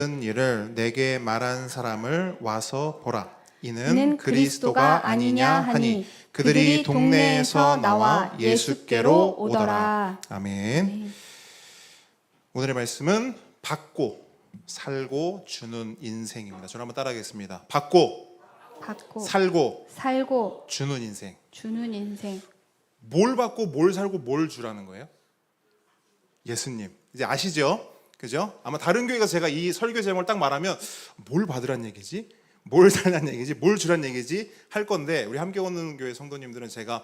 일을 내게 말한 사람을 와서 보라. 이는 이는 그리스도가 아니냐 하니 그들이 동네에서 나와 예수께로 오더라. 아멘. 네. 오늘의 말씀은 받고 살고 주는 인생입니다. 저를 한번 따라하겠습니다. 받고 살고 주는 인생. 주는 인생. 뭘 받고 뭘 살고 뭘 주라는 거예요? 예수님. 이제 아시죠? 그죠? 아마 다른 교회가 제가 이 설교 제목을 딱 말하면 뭘 받으란 얘기지? 뭘 살란 얘기지? 뭘 주란 얘기지? 할 건데 우리 함께 오는 교회 성도님들은 제가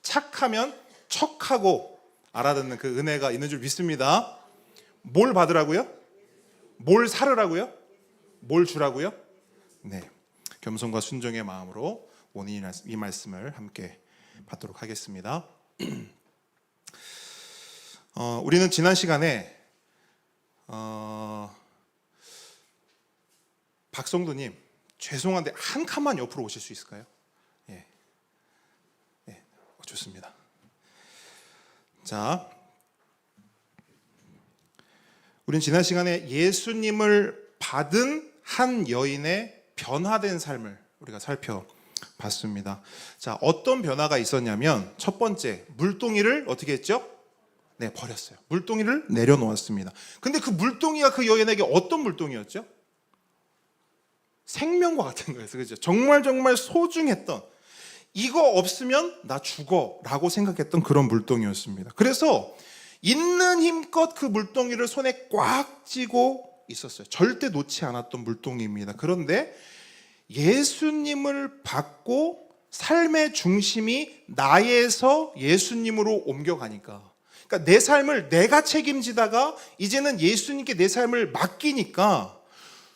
착하면 척하고 알아듣는 그 은혜가 있는 줄 믿습니다. 뭘 받으라고요? 뭘 살으라고요? 뭘 주라고요? 네, 겸손과 순종의 마음으로 오늘 이 말씀을 함께 받도록 하겠습니다. 우리는 지난 시간에 박성도님 죄송한데 한 칸만 옆으로 오실 수 있을까요? 예, 좋습니다. 자, 우리는 지난 시간에 예수님을 받은 한 여인의 변화된 삶을 우리가 살펴봤습니다. 자, 어떤 변화가 있었냐면 첫 번째, 물동이를 어떻게 했죠? 네, 버렸어요. 물동이를 내려놓았습니다. 근데 그 물동이가 그 여인에게 어떤 물동이었죠? 생명과 같은 거였어요. 그죠? 정말 소중했던, 이거 없으면 나 죽어 라고 생각했던 그런 물동이었습니다. 그래서 있는 힘껏 그 물동이를 손에 꽉 쥐고 있었어요. 절대 놓지 않았던 물동이입니다. 그런데 예수님을 받고 삶의 중심이 나에서 예수님으로 옮겨가니까, 그러니까 내 삶을 내가 책임지다가 이제는 예수님께 내 삶을 맡기니까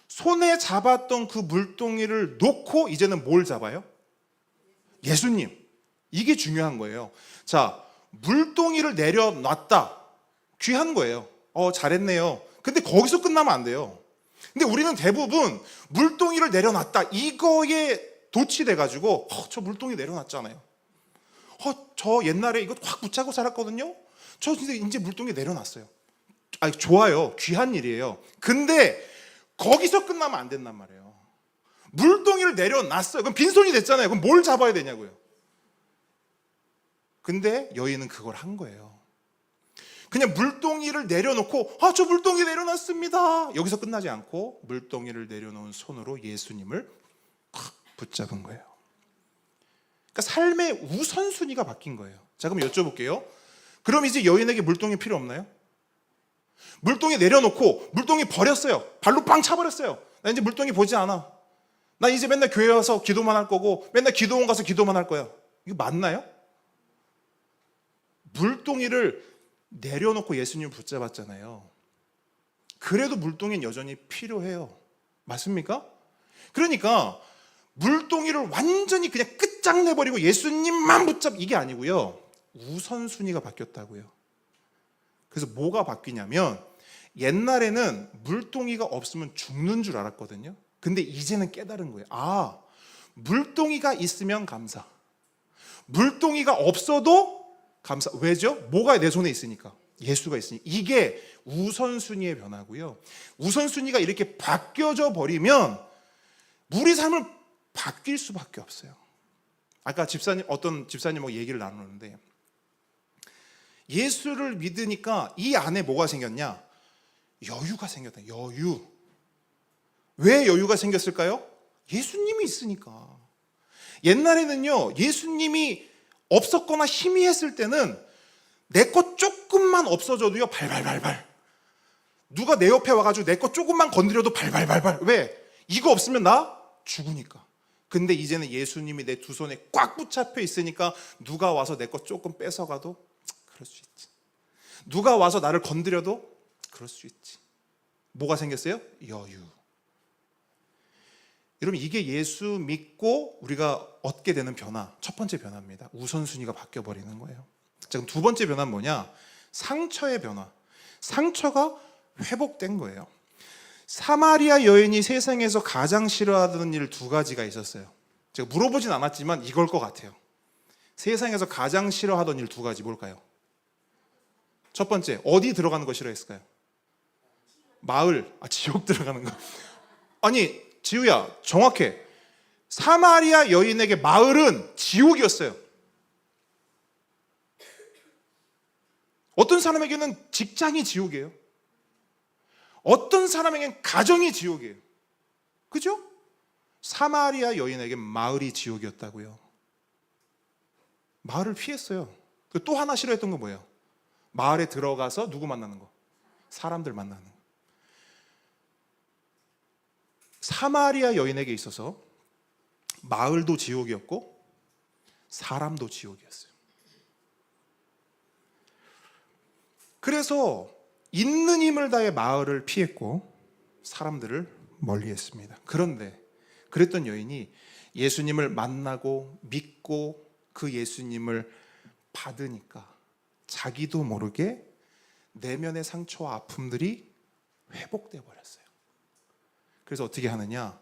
손에 잡았던 그 물동이를 놓고 이제는 뭘 잡아요? 예수님. 이게 중요한 거예요. 자, 물동이를 내려놨다. 귀한 거예요. 잘했네요. 근데 거기서 끝나면 안 돼요. 근데 우리는 대부분 물동이를 내려놨다. 이거에 도취돼가지고 저 물동이 내려놨잖아요. 저 옛날에 이거 확 붙잡고 살았거든요. 저 이제 물동이 내려놨어요. 아니, 좋아요. 귀한 일이에요. 근데 거기서 끝나면 안 된단 말이에요. 물동이를 내려놨어요. 그럼 빈손이 됐잖아요. 그럼 뭘 잡아야 되냐고요. 근데 여인은 그걸 한 거예요. 그냥 물동이를 내려놓고 저 물동이 내려놨습니다. 여기서 끝나지 않고 물동이를 내려놓은 손으로 예수님을 확 붙잡은 거예요. 그러니까 삶의 우선순위가 바뀐 거예요. 자, 그럼 여쭤볼게요. 그럼 이제 여인에게 물동이 필요 없나요? 물동이 내려놓고 물동이 버렸어요. 발로 빵 차버렸어요. 나 이제 물동이 보지 않아. 나 이제 맨날 교회 와서 기도만 할 거고 맨날 기도원 가서 기도만 할 거야. 이거 맞나요? 물동이를 내려놓고 예수님을 붙잡았잖아요. 그래도 물동이는 여전히 필요해요. 맞습니까? 그러니까 물동이를 완전히 그냥 끝장내버리고 예수님만 붙잡, 이게 아니고요. 우선순위가 바뀌었다고요. 그래서 뭐가 바뀌냐면 옛날에는 물동이가 없으면 죽는 줄 알았거든요. 근데 이제는 깨달은 거예요. 물동이가 있으면 감사. 물동이가 없어도 감사. 왜죠? 뭐가 내 손에 있으니까. 예수가 있으니까. 이게 우선순위의 변화고요. 우선순위가 이렇게 바뀌어져 버리면 우리 삶을 바뀔 수밖에 없어요. 아까 어떤 집사님하고 얘기를 나누는데 예수를 믿으니까 이 안에 뭐가 생겼냐? 여유가 생겼다. 여유. 왜 여유가 생겼을까요? 예수님이 있으니까. 옛날에는요, 예수님이 없었거나 희미했을 때는 내 것 조금만 없어져도요, 발발발발. 누가 내 옆에 와가지고 내 것 조금만 건드려도 발발발발. 왜? 이거 없으면 나 죽으니까. 근데 이제는 예수님이 내 두 손에 꽉 붙잡혀 있으니까 누가 와서 내 것 조금 뺏어가도 그럴 수 있지. 누가 와서 나를 건드려도 그럴 수 있지. 뭐가 생겼어요? 여유. 여러분, 이게 예수 믿고 우리가 얻게 되는 변화, 첫 번째 변화입니다. 우선순위가 바뀌어버리는 거예요. 자, 그럼 두 번째 변화는 뭐냐? 상처의 변화. 상처가 회복된 거예요. 사마리아 여인이 세상에서 가장 싫어하던 일 두 가지가 있었어요. 제가 물어보진 않았지만 이걸 것 같아요. 세상에서 가장 싫어하던 일 두 가지 뭘까요? 첫 번째, 어디 들어가는 거 싫어했을까요? 마을, 지옥 들어가는 거. 아니, 지우야, 정확해. 사마리아 여인에게 마을은 지옥이었어요. 어떤 사람에게는 직장이 지옥이에요. 어떤 사람에게는 가정이 지옥이에요. 그죠? 사마리아 여인에게 마을이 지옥이었다고요. 마을을 피했어요. 또 하나 싫어했던 건 뭐예요? 마을에 들어가서 누구 만나는 거? 사람들 만나는 거. 사마리아 여인에게 있어서 마을도 지옥이었고 사람도 지옥이었어요. 그래서 있는 힘을 다해 마을을 피했고 사람들을 멀리했습니다. 그런데 그랬던 여인이 예수님을 만나고 믿고 그 예수님을 받으니까 자기도 모르게 내면의 상처와 아픔들이 회복돼 버렸어요. 그래서 어떻게 하느냐?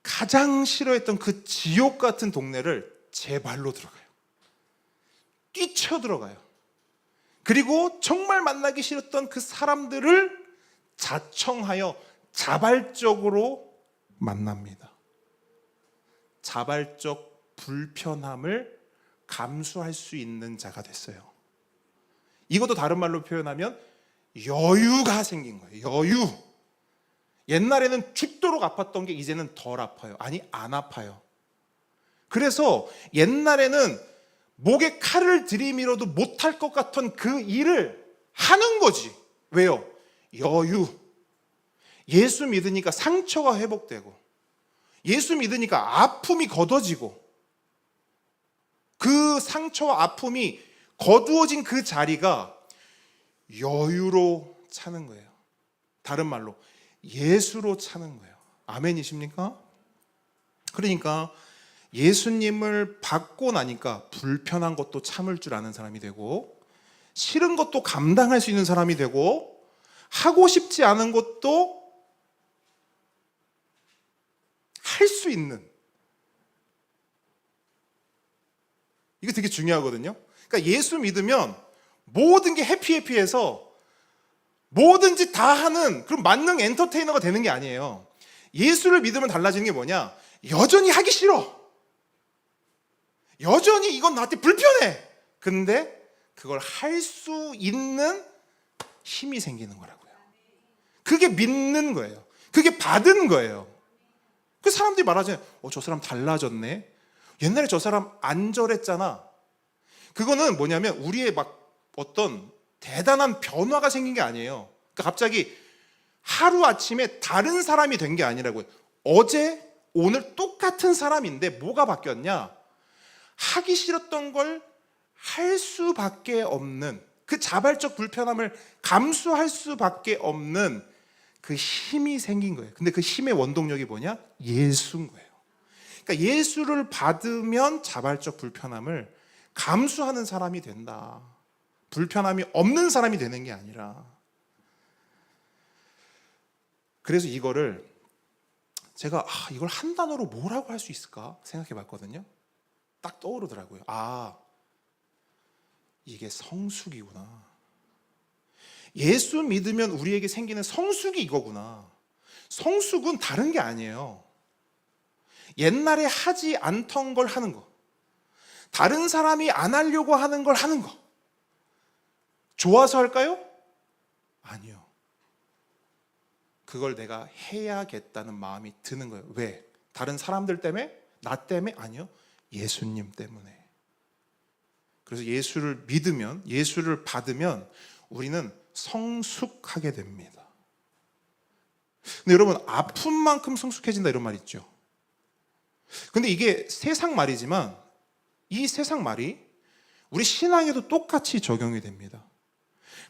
가장 싫어했던 그 지옥 같은 동네를 제 발로 들어가요. 뛰쳐 들어가요. 그리고 정말 만나기 싫었던 그 사람들을 자청하여 자발적으로 만납니다. 자발적 불편함을 감수할 수 있는 자가 됐어요. 이것도 다른 말로 표현하면 여유가 생긴 거예요. 여유. 옛날에는 죽도록 아팠던 게 이제는 덜 아파요. 아니, 안 아파요. 그래서 옛날에는 목에 칼을 들이밀어도 못할 것 같은 그 일을 하는 거지. 왜요? 여유. 예수 믿으니까 상처가 회복되고 예수 믿으니까 아픔이 걷어지고 그 상처와 아픔이 거두어진 그 자리가 여유로 차는 거예요. 다른 말로 예수로 차는 거예요. 아멘이십니까? 그러니까 예수님을 받고 나니까 불편한 것도 참을 줄 아는 사람이 되고 싫은 것도 감당할 수 있는 사람이 되고 하고 싶지 않은 것도 할 수 있는, 이거 되게 중요하거든요. 그러니까 예수 믿으면 모든 게 해피해피해서 뭐든지 다 하는 그런 만능 엔터테이너가 되는 게 아니에요. 예수를 믿으면 달라지는 게 뭐냐? 여전히 하기 싫어. 여전히 이건 나한테 불편해. 근데 그걸 할 수 있는 힘이 생기는 거라고요. 그게 믿는 거예요. 그게 받은 거예요. 그 사람들이 말하잖아요. 저 사람 달라졌네. 옛날에 저 사람 안절했잖아. 그거는 뭐냐면 우리의 막 어떤 대단한 변화가 생긴 게 아니에요. 그러니까 갑자기 하루아침에 다른 사람이 된 게 아니라고요. 어제 오늘 똑같은 사람인데 뭐가 바뀌었냐? 하기 싫었던 걸 할 수밖에 없는, 그 자발적 불편함을 감수할 수밖에 없는 그 힘이 생긴 거예요. 근데 그 힘의 원동력이 뭐냐? 예수인 거예요. 그러니까 예수를 받으면 자발적 불편함을 감수하는 사람이 된다. 불편함이 없는 사람이 되는 게 아니라. 그래서 이거를 제가 이걸 한 단어로 뭐라고 할 수 있을까 생각해 봤거든요. 딱 떠오르더라고요. 이게 성숙이구나. 예수 믿으면 우리에게 생기는 성숙이 이거구나. 성숙은 다른 게 아니에요. 옛날에 하지 않던 걸 하는 거, 다른 사람이 안 하려고 하는 걸 하는 거. 좋아서 할까요? 아니요. 그걸 내가 해야겠다는 마음이 드는 거예요. 왜? 다른 사람들 때문에? 나 때문에? 아니요. 예수님 때문에. 그래서 예수를 믿으면, 예수를 받으면 우리는 성숙하게 됩니다. 근데 여러분, 아픈 만큼 성숙해진다 이런 말 있죠. 근데 이게 세상 말이지만 이 세상 말이 우리 신앙에도 똑같이 적용이 됩니다.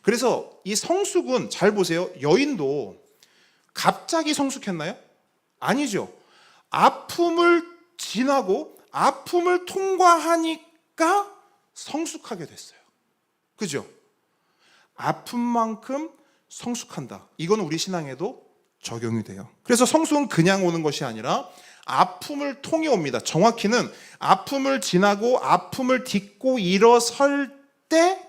그래서 이 성숙은 잘 보세요. 여인도 갑자기 성숙했나요? 아니죠. 아픔을 지나고 아픔을 통과하니까 성숙하게 됐어요. 그죠? 아픈 만큼 성숙한다. 이건 우리 신앙에도 적용이 돼요. 그래서 성숙은 그냥 오는 것이 아니라 아픔을 통해 옵니다. 정확히는 아픔을 지나고 아픔을 딛고 일어설 때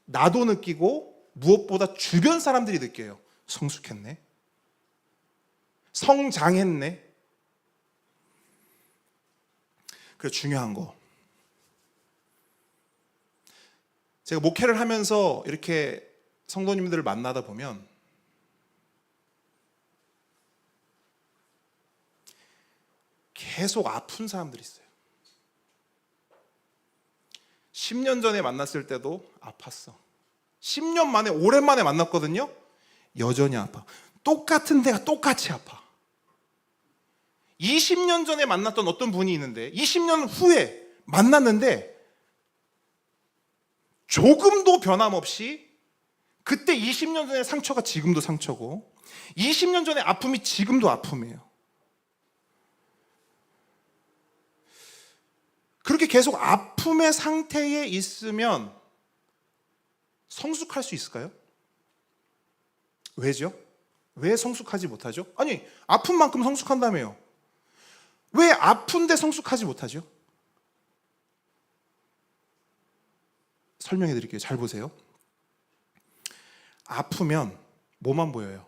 나도 느끼고 무엇보다 주변 사람들이 느껴요. 성숙했네. 성장했네. 그래, 중요한 거. 제가 목회를 하면서 이렇게 성도님들을 만나다 보면 계속 아픈 사람들이 있어요. 10년 전에 만났을 때도 아팠어. 10년 만에 오랜만에 만났거든요. 여전히 아파. 똑같은 데가 똑같이 아파. 20년 전에 만났던 어떤 분이 있는데 20년 후에 만났는데 조금도 변함없이 그때 20년 전의 상처가 지금도 상처고 20년 전의 아픔이 지금도 아픔이에요. 그렇게 계속 아픔의 상태에 있으면 성숙할 수 있을까요? 왜죠? 왜 성숙하지 못하죠? 아니, 아픈 만큼 성숙한다며요. 왜 아픈데 성숙하지 못하죠? 설명해 드릴게요. 잘 보세요. 아프면 뭐만 보여요?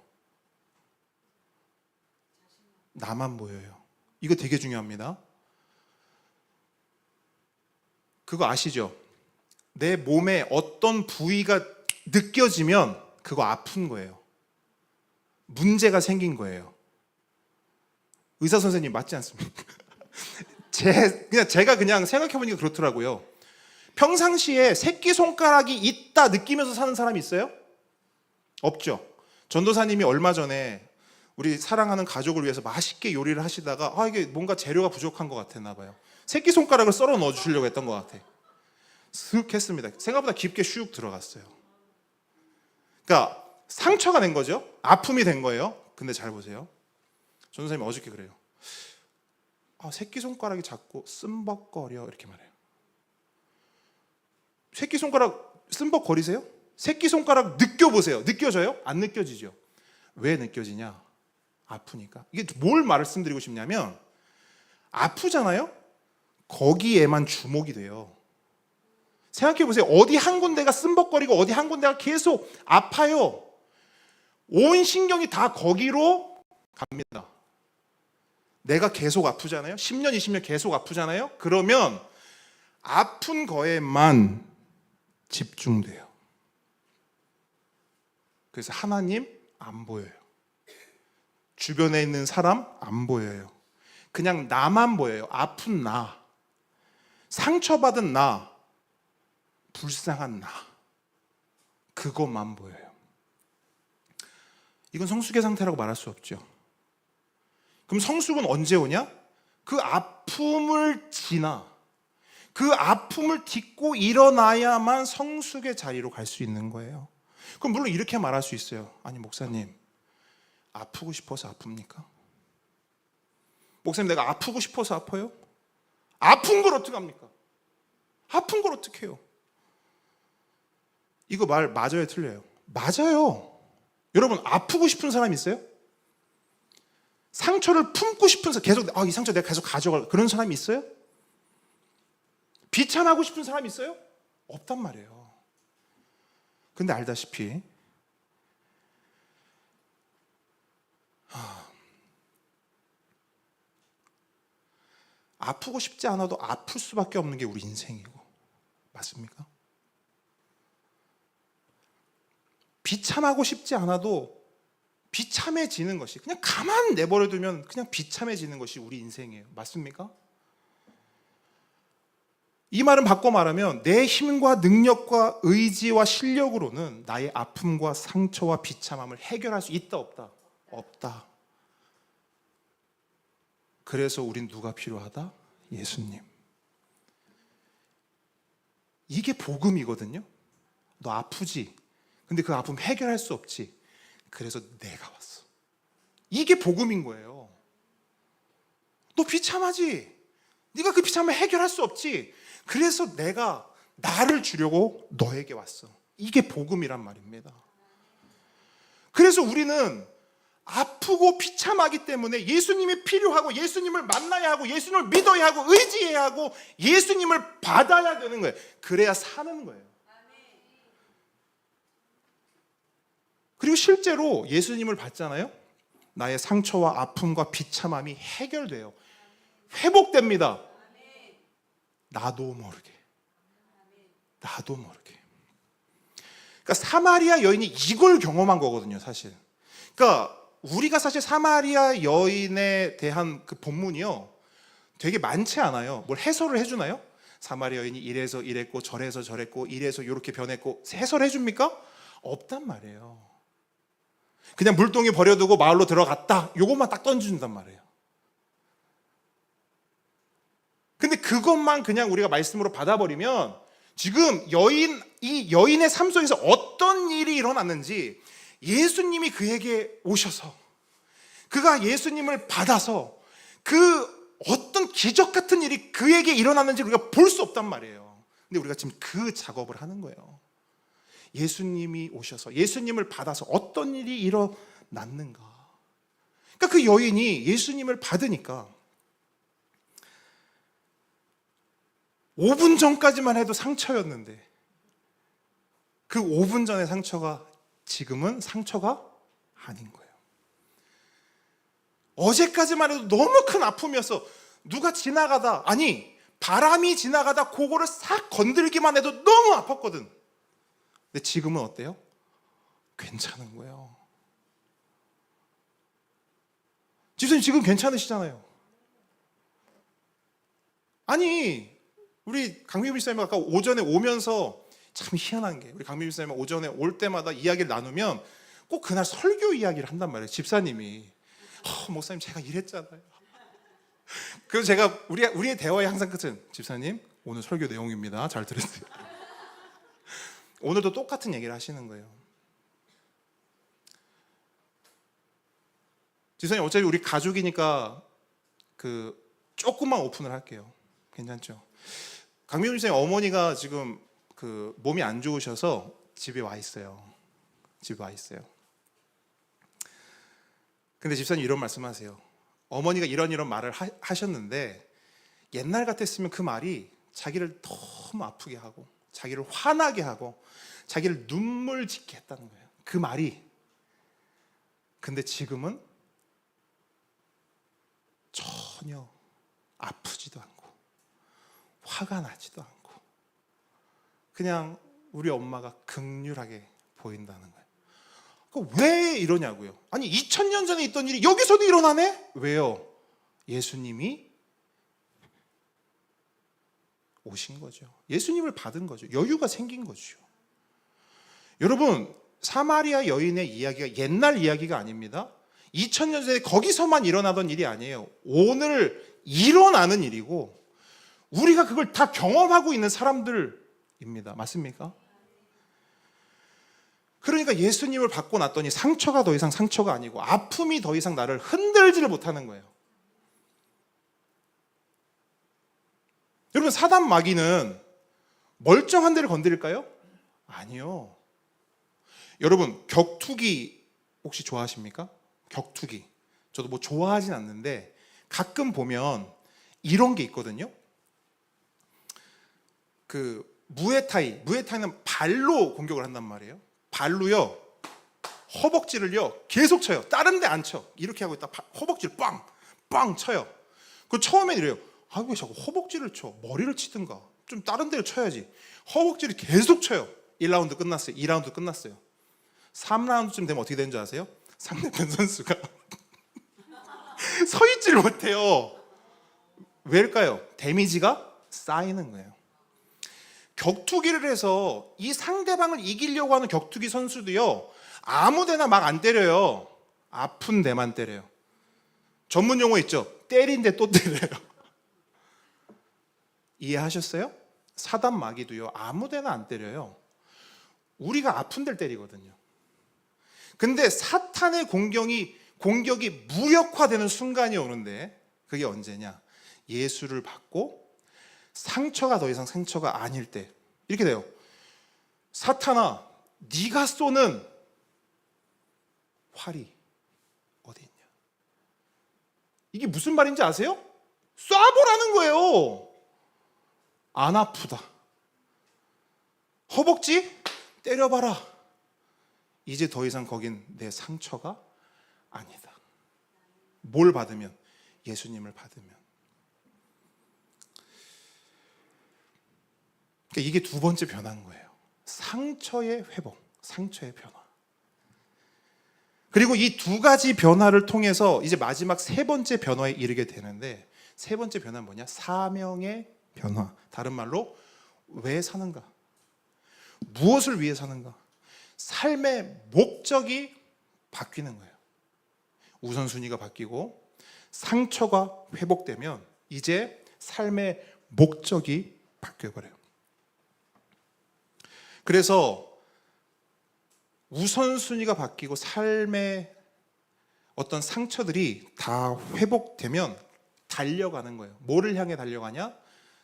나만 보여요. 이거 되게 중요합니다. 그거 아시죠? 내 몸에 어떤 부위가 느껴지면 그거 아픈 거예요. 문제가 생긴 거예요. 의사 선생님 맞지 않습니까? 제가 그냥 생각해 보니까 그렇더라고요. 평상시에 새끼손가락이 있다 느끼면서 사는 사람이 있어요? 없죠. 전도사님이 얼마 전에 우리 사랑하는 가족을 위해서 맛있게 요리를 하시다가 이게 뭔가 재료가 부족한 것 같았나 봐요. 새끼손가락을 썰어 넣어 주시려고 했던 것 같아. 슥 했습니다. 생각보다 깊게 슉 들어갔어요. 그러니까 상처가 된 거죠. 아픔이 된 거예요. 근데 잘 보세요. 전도사님이 어저께 그래요. 새끼손가락이 자꾸 쓴벅거려 이렇게 말해요. 새끼손가락 쓴벅거리세요? 새끼손가락 느껴보세요. 느껴져요? 안 느껴지죠. 왜 느껴지냐? 아프니까. 이게 뭘 말씀드리고 싶냐면 아프잖아요? 거기에만 주목이 돼요. 생각해보세요. 어디 한 군데가 쓴벅거리고 어디 한 군데가 계속 아파요. 온 신경이 다 거기로 갑니다. 내가 계속 아프잖아요. 10년, 20년 계속 아프잖아요. 그러면 아픈 거에만 집중돼요. 그래서 하나님 안 보여요. 주변에 있는 사람 안 보여요. 그냥 나만 보여요. 아픈 나, 상처받은 나, 불쌍한 나, 그것만 보여요. 이건 성숙의 상태라고 말할 수 없죠. 그럼 성숙은 언제 오냐? 그 아픔을 지나, 그 아픔을 딛고 일어나야만 성숙의 자리로 갈 수 있는 거예요. 그럼 물론 이렇게 말할 수 있어요. 아니 목사님, 아프고 싶어서 아픕니까? 목사님, 내가 아프고 싶어서 아파요? 아픈 걸 어떻게 합니까? 아픈 걸 어떻게 해요? 이거 말 맞아요, 틀려요? 맞아요. 여러분, 아프고 싶은 사람 있어요? 상처를 품고 싶은 사람, 계속 이 상처 내가 계속 가져갈 그런 사람이 있어요? 비참하고 싶은 사람 있어요? 없단 말이에요. 근데 알다시피 아프고 싶지 않아도 아플 수밖에 없는 게 우리 인생이고, 맞습니까? 비참하고 싶지 않아도 비참해지는 것이, 그냥 가만 내버려두면 그냥 비참해지는 것이 우리 인생이에요. 맞습니까? 이 말은 바꿔 말하면 내 힘과 능력과 의지와 실력으로는 나의 아픔과 상처와 비참함을 해결할 수 있다 없다? 없다. 그래서 우린 누가 필요하다? 예수님. 이게 복음이거든요. 너 아프지? 근데 그 아픔 해결할 수 없지. 그래서 내가 왔어. 이게 복음인 거예요. 너 비참하지? 네가 그 비참함을 해결할 수 없지. 그래서 내가 나를 주려고 너에게 왔어. 이게 복음이란 말입니다. 그래서 우리는 아프고 비참하기 때문에 예수님이 필요하고 예수님을 만나야 하고 예수님을 믿어야 하고 의지해야 하고 예수님을 받아야 되는 거예요. 그래야 사는 거예요. 그리고 실제로 예수님을 봤잖아요. 나의 상처와 아픔과 비참함이 해결돼요. 회복됩니다. 나도 모르게. 나도 모르게. 그러니까 사마리아 여인이 이걸 경험한 거거든요, 사실. 그러니까 우리가 사실 사마리아 여인에 대한 그 본문이요, 되게 많지 않아요. 뭘 해설을 해주나요? 사마리아 여인이 이래서 이랬고 저래서 저랬고 이래서 이렇게 변했고 해설해 줍니까? 없단 말이에요. 그냥 물동이 버려두고 마을로 들어갔다, 요것만 딱 던져준단 말이에요. 근데 그것만 그냥 우리가 말씀으로 받아버리면 지금 이 여인의 삶 속에서 어떤 일이 일어났는지, 예수님이 그에게 오셔서 그가 예수님을 받아서 그 어떤 기적 같은 일이 그에게 일어났는지 우리가 볼 수 없단 말이에요. 근데 우리가 지금 그 작업을 하는 거예요. 예수님이 오셔서 예수님을 받아서 어떤 일이 일어났는가. 그러니까 그 여인이 예수님을 받으니까 5분 전까지만 해도 상처였는데 그 5분 전의 상처가 지금은 상처가 아닌 거예요. 어제까지만 해도 너무 큰 아픔이었어. 누가 지나가다, 아니 바람이 지나가다 그거를 싹 건들기만 해도 너무 아팠거든. 근데 지금은 어때요? 괜찮은 거예요. 집사님 지금 괜찮으시잖아요. 아니 우리 강민우 집사님 아까 오전에 오면서 참 희한한 게, 우리 강민우 집사님 오전에 올 때마다 이야기를 나누면 꼭 그날 설교 이야기를 한단 말이에요. 집사님이 목사님 제가 이랬잖아요. 그래서 제가 우리의 대화의 항상 끝은, 집사님 오늘 설교 내용입니다, 잘 들으세요. 오늘도 똑같은 얘기를 하시는 거예요. 집사님 어차피 우리 가족이니까 그 조금만 오픈을 할게요. 괜찮죠? 강민우 집사님 어머니가 지금 그 몸이 안 좋으셔서 집에 와 있어요. 집에 와 있어요. 근데 집사님 이런 말씀하세요. 어머니가 이런 말을 하셨는데 옛날 같았으면 그 말이 자기를 너무 아프게 하고 자기를 화나게 하고 자기를 눈물 짓게 했다는 거예요, 그 말이. 근데 지금은 전혀 아프지도 않고 화가 나지도 않고 그냥 우리 엄마가 긍휼하게 보인다는 거예요. 왜 이러냐고요. 아니 2000년 전에 있던 일이 여기서도 일어나네? 왜요? 예수님이 오신 거죠. 예수님을 받은 거죠. 여유가 생긴 거죠. 여러분, 사마리아 여인의 이야기가 옛날 이야기가 아닙니다. 2000년 전에 거기서만 일어나던 일이 아니에요. 오늘 일어나는 일이고 우리가 그걸 다 경험하고 있는 사람들입니다. 맞습니까? 그러니까 예수님을 받고 났더니 상처가 더 이상 상처가 아니고 아픔이 더 이상 나를 흔들지를 못하는 거예요. 여러분, 사단 마귀는 멀쩡한 데를 건드릴까요? 아니요. 여러분, 격투기 혹시 좋아하십니까? 격투기. 저도 뭐 좋아하진 않는데 가끔 보면 이런 게 있거든요. 그 무에타이는 발로 공격을 한단 말이에요. 발로요, 허벅지를요 계속 쳐요. 다른 데 안 쳐. 이렇게 하고 있다 허벅지를 빵 쳐요. 그 처음엔 이래요. 아, 왜 자꾸 허벅지를 쳐? 머리를 치든가 좀 다른 데를 쳐야지. 허벅지를 계속 쳐요. 1라운드 끝났어요. 2라운드 끝났어요. 3라운드쯤 되면 어떻게 되는 줄 아세요? 상대편 선수가 서 있지를 못해요. 왜일까요? 데미지가 쌓이는 거예요. 격투기를 해서 이 상대방을 이기려고 하는 격투기 선수도요, 아무 데나 막 안 때려요. 아픈 데만 때려요. 전문 용어 있죠? 때린데 또 때려요. 이해하셨어요? 사단 마귀도요, 아무 데나 안 때려요. 우리가 아픈 데를 때리거든요. 근데 사탄의 공격이 무력화되는 순간이 오는데 그게 언제냐? 예수를 받고 상처가 더 이상 상처가 아닐 때 이렇게 돼요. 사탄아, 네가 쏘는 활이 어디 있냐? 이게 무슨 말인지 아세요? 쏴보라는 거예요. 안 아프다. 허벅지 때려봐라. 이제 더 이상 거긴 내 상처가 아니다. 뭘 받으면? 예수님을 받으면. 그러니까 이게 두 번째 변화인 거예요. 상처의 회복, 상처의 변화. 그리고 이 두 가지 변화를 통해서 이제 마지막 세 번째 변화에 이르게 되는데, 세 번째 변화는 뭐냐? 사명의 변화. 다른 말로 왜 사는가? 무엇을 위해 사는가? 삶의 목적이 바뀌는 거예요. 우선순위가 바뀌고 상처가 회복되면 이제 삶의 목적이 바뀌어버려요. 그래서 우선순위가 바뀌고 삶의 어떤 상처들이 다 회복되면 달려가는 거예요. 뭐를 향해 달려가냐?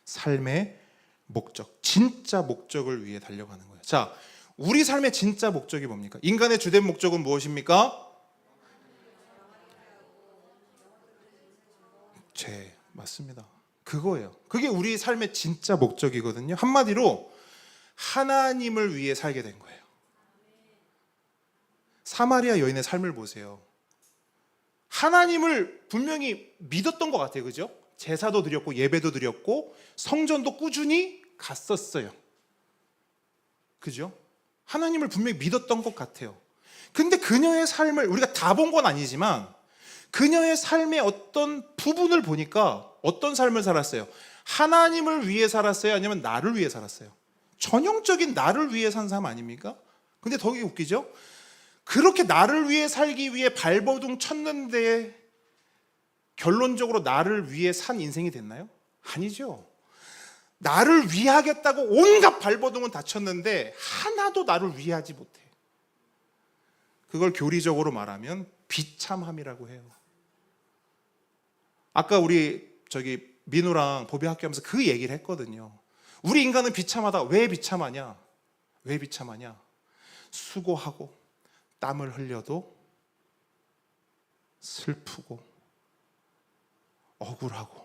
삶의 목적, 진짜 목적을 위해 달려가는 거예요. 자, 우리 삶의 진짜 목적이 뭡니까? 인간의 주된 목적은 무엇입니까? 죄, 맞습니다. 그거예요. 그게 우리 삶의 진짜 목적이거든요. 한마디로 하나님을 위해 살게 된 거예요. 사마리아 여인의 삶을 보세요. 하나님을 분명히 믿었던 것 같아요. 그죠? 제사도 드렸고 예배도 드렸고 성전도 꾸준히 갔었어요. 그죠? 하나님을 분명히 믿었던 것 같아요. 근데 그녀의 삶을 우리가 다 본 건 아니지만 그녀의 삶의 어떤 부분을 보니까 어떤 삶을 살았어요? 하나님을 위해 살았어요? 아니면 나를 위해 살았어요? 전형적인 나를 위해 산 삶 아닙니까? 근데 더 웃기죠? 그렇게 나를 위해 살기 위해 발버둥 쳤는데 결론적으로 나를 위해 산 인생이 됐나요? 아니죠. 나를 위하겠다고 온갖 발버둥은 다 쳤는데 하나도 나를 위하지 못해. 그걸 교리적으로 말하면 비참함이라고 해요. 아까 우리 민우랑 보배 학교하면서 그 얘기를 했거든요. 우리 인간은 비참하다. 왜 비참하냐? 왜 비참하냐? 수고하고 땀을 흘려도 슬프고 억울하고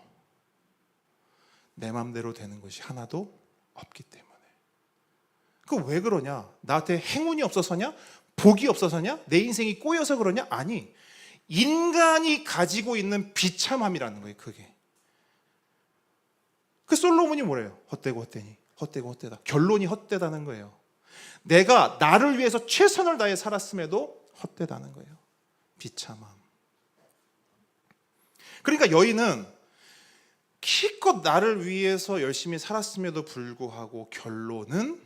내 맘대로 되는 것이 하나도 없기 때문에. 그 왜 그러냐? 나한테 행운이 없어서냐? 복이 없어서냐? 내 인생이 꼬여서 그러냐? 아니, 인간이 가지고 있는 비참함이라는 거예요. 그게. 그 솔로몬이 뭐래요? 헛되고 헛되니, 헛되고 헛되다. 결론이 헛되다는 거예요. 내가 나를 위해서 최선을 다해 살았음에도 헛되다는 거예요. 비참함. 그러니까 여인은 기껏 나를 위해서 열심히 살았음에도 불구하고 결론은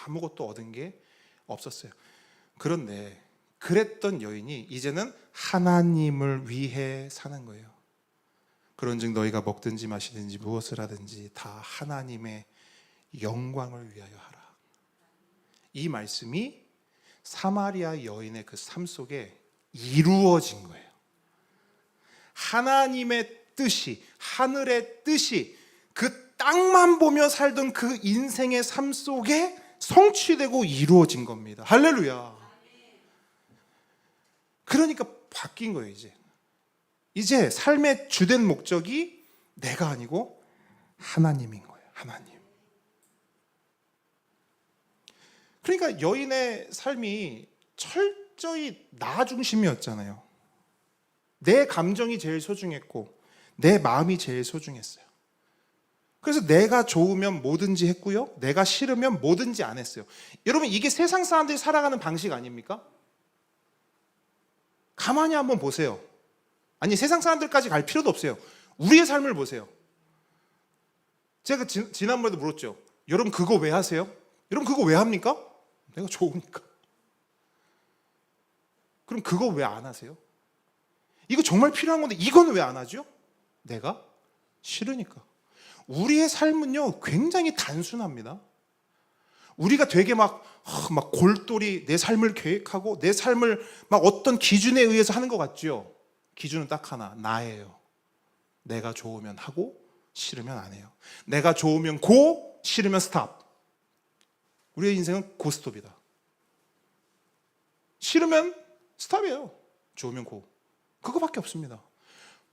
아무것도 얻은 게 없었어요. 그런데 그랬던 여인이 이제는 하나님을 위해 사는 거예요. 그런즉 너희가 먹든지 마시든지 무엇을 하든지 다 하나님의 영광을 위하여 하라. 이 말씀이 사마리아 여인의 그 삶 속에 이루어진 거예요. 하나님의 뜻이, 하늘의 뜻이 그 땅만 보며 살던 그 인생의 삶 속에 성취되고 이루어진 겁니다. 할렐루야. 그러니까 바뀐 거예요. 이제 삶의 주된 목적이 내가 아니고 하나님인 거예요. 하나님. 그러니까 여인의 삶이 철저히 나 중심이었잖아요. 내 감정이 제일 소중했고 내 마음이 제일 소중했어요. 그래서 내가 좋으면 뭐든지 했고요, 내가 싫으면 뭐든지 안 했어요. 여러분, 이게 세상 사람들이 살아가는 방식 아닙니까? 가만히 한번 보세요. 아니, 세상 사람들까지 갈 필요도 없어요. 우리의 삶을 보세요. 제가 지난번에도 물었죠. 여러분 그거 왜 하세요? 여러분 그거 왜 합니까? 내가 좋으니까. 그럼 그거 왜 안 하세요? 이거 정말 필요한 건데 이건 왜 안 하죠? 내가 싫으니까. 우리의 삶은요 굉장히 단순합니다. 우리가 되게 막 골똘히 내 삶을 계획하고 내 삶을 막 어떤 기준에 의해서 하는 것 같죠? 기준은 딱 하나, 나예요. 내가 좋으면 하고 싫으면 안 해요. 내가 좋으면 고, 싫으면 스탑. 우리의 인생은 고스톱이다. 싫으면 스탑이에요. 좋으면 고. 그거밖에 없습니다.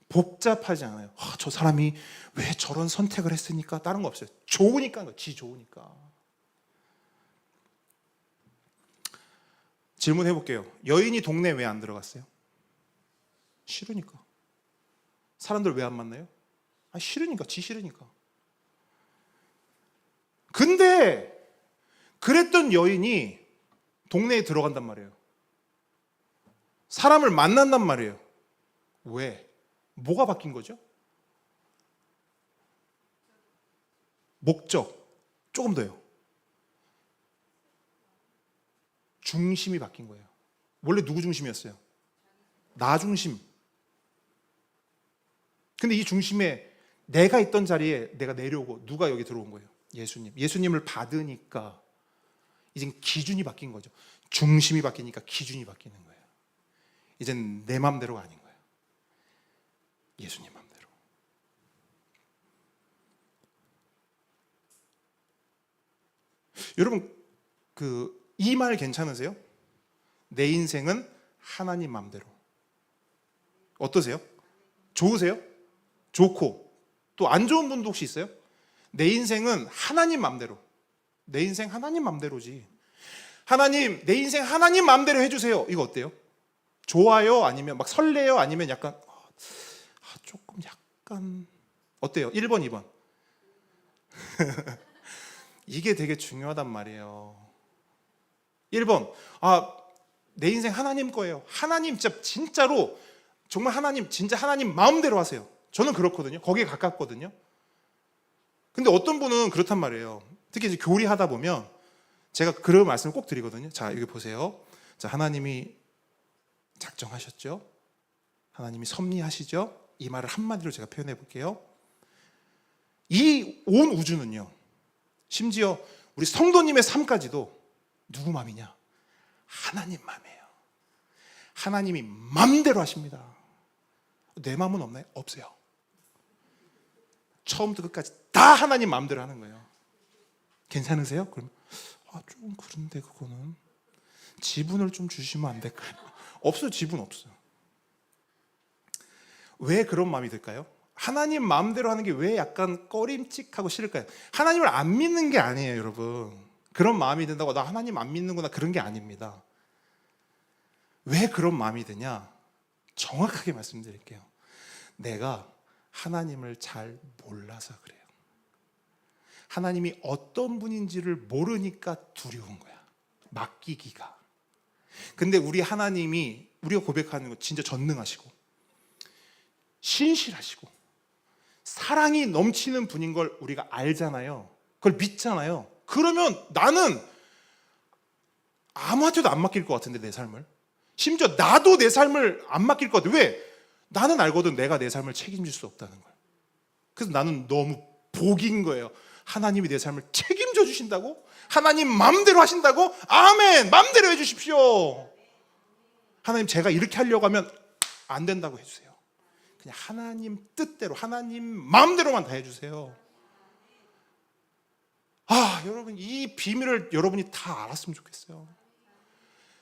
복잡하지 않아요. 저 사람이 왜 저런 선택을 했으니까 다른 거 없어요. 좋으니까, 지 좋으니까. 질문해 볼게요. 여인이 동네 왜 안 들어갔어요? 싫으니까. 사람들 왜 안 만나요? 싫으니까, 지 싫으니까. 근데 그랬던 여인이 동네에 들어간단 말이에요. 사람을 만난단 말이에요. 왜? 뭐가 바뀐 거죠? 목적. 조금 더요. 중심이 바뀐 거예요. 원래 누구 중심이었어요? 나 중심. 근데 이 중심에 내가 있던 자리에 내가 내려오고 누가 여기 들어온 거예요? 예수님. 예수님을 받으니까 이젠 기준이 바뀐 거죠. 중심이 바뀌니까 기준이 바뀌는 거예요. 이젠 내 맘대로가 아닌 거예요. 예수님 맘대로. 여러분, 이 말 괜찮으세요? 내 인생은 하나님 맘대로. 어떠세요? 좋으세요? 좋고. 또 안 좋은 분도 혹시 있어요? 내 인생은 하나님 맘대로. 내 인생 하나님 맘대로지. 하나님, 내 인생 하나님 맘대로 해주세요. 이거 어때요? 좋아요? 아니면 막 설레요? 아니면 약간 조금 약간 어때요? 1번, 2번. 이게 되게 중요하단 말이에요. 1번, 내 인생 하나님 거예요. 하나님 진짜로 정말 하나님, 진짜 하나님 마음대로 하세요. 저는 그렇거든요. 거기에 가깝거든요. 근데 어떤 분은 그렇단 말이에요. 특히 이제 교리하다 보면 제가 그런 말씀을 꼭 드리거든요. 자, 여기 보세요. 자, 하나님이 작정하셨죠? 하나님이 섭리하시죠? 이 말을 한마디로 제가 표현해 볼게요. 이 온 우주는요, 심지어 우리 성도님의 삶까지도 누구 맘이냐? 하나님 맘이에요. 하나님이 맘대로 하십니다. 내 맘은 없나요? 없어요. 처음부터 끝까지 다 하나님 맘대로 하는 거예요. 괜찮으세요? 그럼 좀 그런데 그거는 지분을 좀 주시면 안 될까요? 없어요. 지분 없어요. 왜 그런 마음이 들까요? 하나님 마음대로 하는 게 왜 약간 꺼림칙하고 싫을까요? 하나님을 안 믿는 게 아니에요, 여러분. 그런 마음이 든다고 나 하나님 안 믿는구나 그런 게 아닙니다. 왜 그런 마음이 드냐? 정확하게 말씀드릴게요. 내가 하나님을 잘 몰라서 그래요. 하나님이 어떤 분인지를 모르니까 두려운 거야. 맡기기가. 근데 우리 하나님이 우리가 고백하는 거 진짜 전능하시고 신실하시고 사랑이 넘치는 분인 걸 우리가 알잖아요. 그걸 믿잖아요. 그러면 나는 아무한테도 안 맡길 것 같은데 내 삶을. 심지어 나도 내 삶을 안 맡길 것 같아. 왜? 나는 알거든 내가 내 삶을 책임질 수 없다는 걸. 그래서 나는 너무 복인 거예요. 하나님이 내 삶을 책임져 주신다고? 하나님 맘대로 하신다고? 아멘! 맘대로 해주십시오. 하나님 제가 이렇게 하려고 하면 안 된다고 해주세요. 그냥 하나님 뜻대로 하나님 맘대로만 다 해주세요. 여러분 이 비밀을 여러분이 다 알았으면 좋겠어요.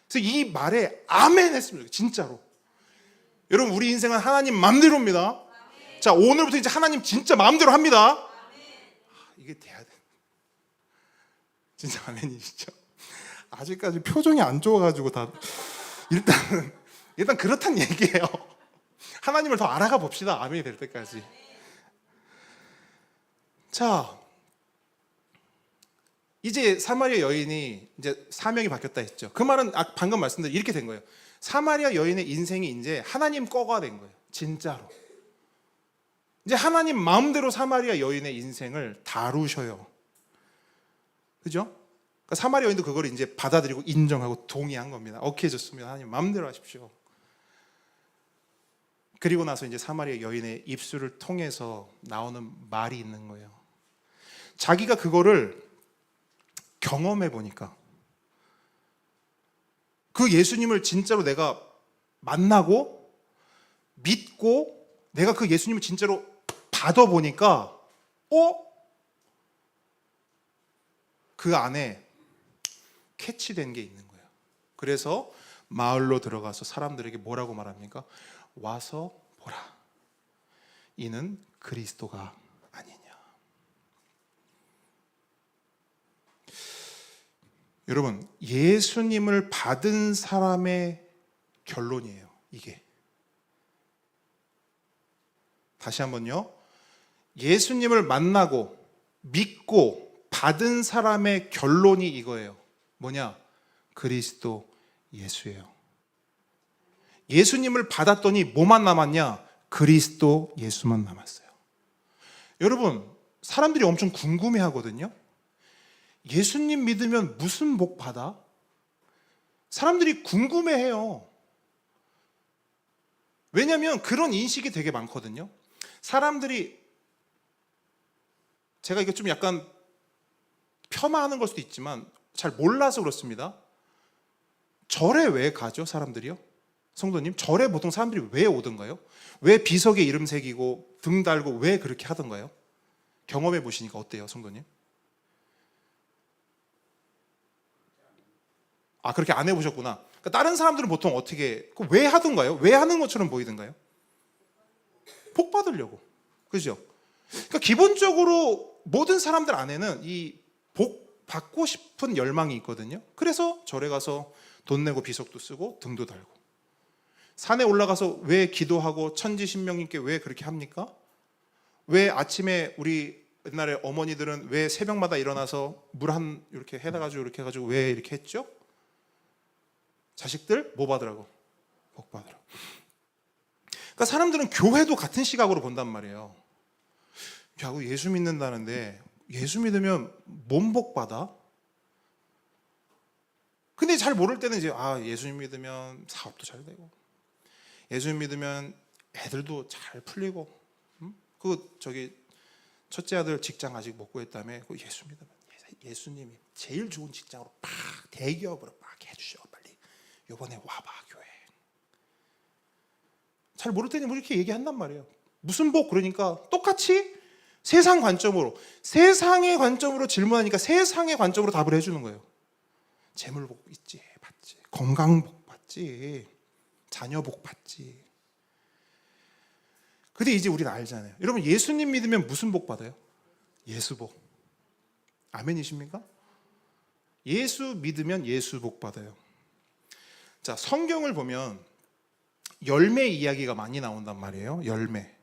그래서 이 말에 아멘 했으면 좋겠어요. 진짜로. 여러분 우리 인생은 하나님 맘대로입니다. 자, 오늘부터 이제 하나님 진짜 마음대로 합니다. 이게 돼야 돼. 진짜 아멘이시죠? 아직까지 표정이 안 좋아가지고 다 일단 그렇단 얘기예요. 하나님을 더 알아가 봅시다. 아멘이 될 때까지. 자, 이제 사마리아 여인이 이제 사명이 바뀌었다 했죠. 그 말은 방금 말씀드린 이렇게 된 거예요. 사마리아 여인의 인생이 이제 하나님 거가 된 거예요. 진짜로. 이제 하나님 마음대로 사마리아 여인의 인생을 다루셔요. 그죠? 그러니까 사마리아 여인도 그걸 이제 받아들이고 인정하고 동의한 겁니다. 오케이, 좋습니다. 하나님 마음대로 하십시오. 그리고 나서 이제 사마리아 여인의 입술을 통해서 나오는 말이 있는 거예요. 자기가 그거를 경험해 보니까 그 예수님을 진짜로 내가 만나고 믿고 내가 그 예수님을 진짜로 받아보니까 그 안에 캐치된 게 있는 거예요. 그래서 마을로 들어가서 사람들에게 뭐라고 말합니까? 와서 보라. 이는 그리스도가 아니냐. 여러분, 예수님을 받은 사람의 결론이에요, 이게. 다시 한번요. 예수님을 만나고 믿고 받은 사람의 결론이 이거예요. 뭐냐? 그리스도 예수예요. 예수님을 받았더니 뭐만 남았냐? 그리스도 예수만 남았어요. 여러분, 사람들이 엄청 궁금해 하거든요. 예수님 믿으면 무슨 복 받아? 사람들이 궁금해 해요. 왜냐하면 그런 인식이 되게 많거든요. 사람들이, 제가 이거 좀 약간 폄하하는 걸 수도 있지만 잘 몰라서 그렇습니다. 절에 왜 가죠, 사람들이요? 성도님, 절에 보통 사람들이 왜 오던가요? 왜 비석에 이름 새기고 등 달고 왜 그렇게 하던가요? 경험해 보시니까 어때요, 성도님? 아, 그렇게 안 해보셨구나. 그러니까 다른 사람들은 보통 어떻게, 왜 하던가요? 왜 하는 것처럼 보이던가요? 복 받으려고. 그죠? 그러니까 기본적으로 모든 사람들 안에는 이 복 받고 싶은 열망이 있거든요. 그래서 절에 가서 돈 내고 비석도 쓰고 등도 달고. 산에 올라가서 왜 기도하고 천지신명님께 왜 그렇게 합니까? 왜 아침에 우리 옛날에 어머니들은 왜 새벽마다 일어나서 물 한 이렇게 해가지고 이렇게 해가지고 왜 이렇게 했죠? 자식들 뭐 받으라고? 복 받으라고. 그러니까 사람들은 교회도 같은 시각으로 본단 말이에요. 야, 예수 믿는다는데 예수 믿으면 뭔 복 받아? 근데 잘 모를 때는 이제 예수님 믿으면 사업도 잘 되고, 예수님 믿으면 애들도 잘 풀리고, 저기 첫째 아들 직장 아직 못 구했다며. 예수 믿으면 예수님이 제일 좋은 직장으로 팍 대기업으로 막 해주셔. 빨리 이번에 와봐 교회. 잘 모를 때는 뭐 이렇게 얘기한단 말이에요. 무슨 복? 그러니까 똑같이 세상 관점으로, 세상의 관점으로 질문하니까 세상의 관점으로 답을 해주는 거예요. 재물 복 있지, 받지. 건강 복 받지. 자녀 복 받지. 근데 이제 우리는 알잖아요. 여러분, 예수님 믿으면 무슨 복 받아요? 예수 복. 아멘이십니까? 예수 믿으면 예수 복 받아요. 자, 성경을 보면 열매 이야기가 많이 나온단 말이에요. 열매.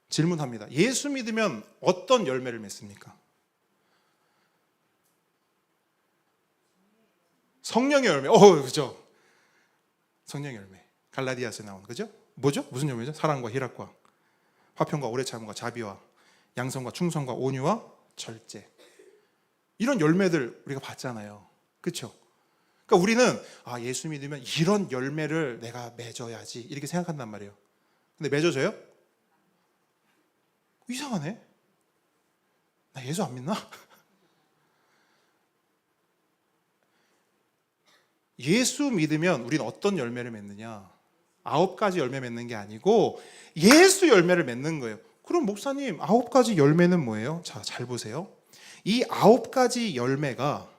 질문합니다. 예수 믿으면 어떤 열매를 맺습니까? 성령의 열매. 그죠? 성령의 열매. 갈라디아서에 나오는, 그죠? 뭐죠? 무슨 열매죠? 사랑과 희락과 화평과 오래 참음과 자비와 양성과 충성과 온유와 절제. 이런 열매들 우리가 봤잖아요. 그렇죠? 그러니까 우리는 예수 믿으면 이런 열매를 내가 맺어야지 이렇게 생각한단 말이에요. 근데 맺어져요? 이상하네. 나 예수 안 믿나? 예수 믿으면 우리는 어떤 열매를 맺느냐? 9가지 열매 맺는 게 아니고 예수 열매를 맺는 거예요. 그럼 목사님, 9가지 열매는 뭐예요? 자, 잘 보세요. 이 9가지 열매가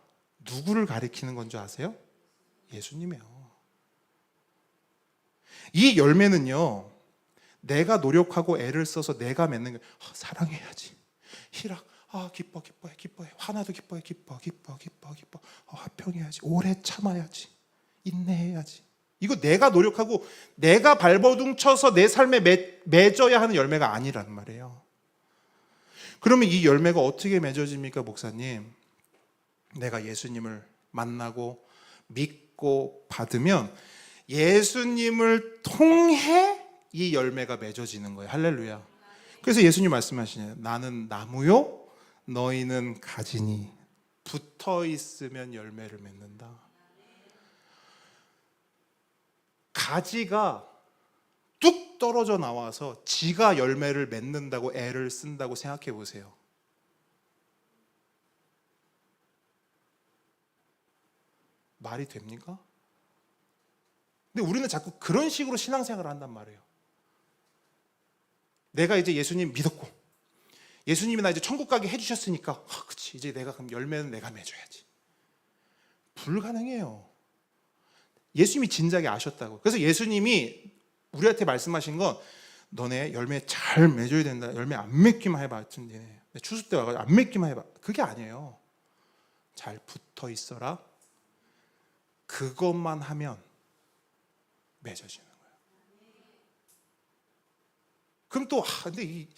누구를 가리키는 건 줄 아세요? 예수님이에요. 이 열매는요, 내가 노력하고 애를 써서 내가 맺는 거예요. 사랑해야지. 희락. 기뻐해. 화나도 기뻐해. 기뻐. 화평해야지. 오래 참아야지. 인내해야지. 이거 내가 노력하고 내가 발버둥 쳐서 내 삶에 맺어야 하는 열매가 아니란 말이에요. 그러면 이 열매가 어떻게 맺어집니까, 목사님? 내가 예수님을 만나고 믿고 받으면 예수님을 통해 이 열매가 맺어지는 거예요. 할렐루야. 그래서 예수님 말씀하시네요. 나는 나무요, 너희는 가지니 붙어 있으면 열매를 맺는다. 가지가 뚝 떨어져 나와서 지가 열매를 맺는다고 애를 쓴다고 생각해 보세요. 말이 됩니까? 근데 우리는 자꾸 그런 식으로 신앙생활을 한단 말이에요. 내가 이제 예수님 믿었고 예수님이 나 이제 천국 가게 해주셨으니까 그치, 이제 내가 그럼 열매는 내가 맺어야지. 불가능해요. 예수님이 진작에 아셨다고. 그래서 예수님이 우리한테 말씀하신 건 너네 열매 잘 맺어야 된다. 열매 안 맺기만 해봐. 추수 때 와가지고 안 맺기만 해봐. 그게 아니에요. 잘 붙어 있어라. 그것만 하면 맺어지는 거예요. 그럼 또 근데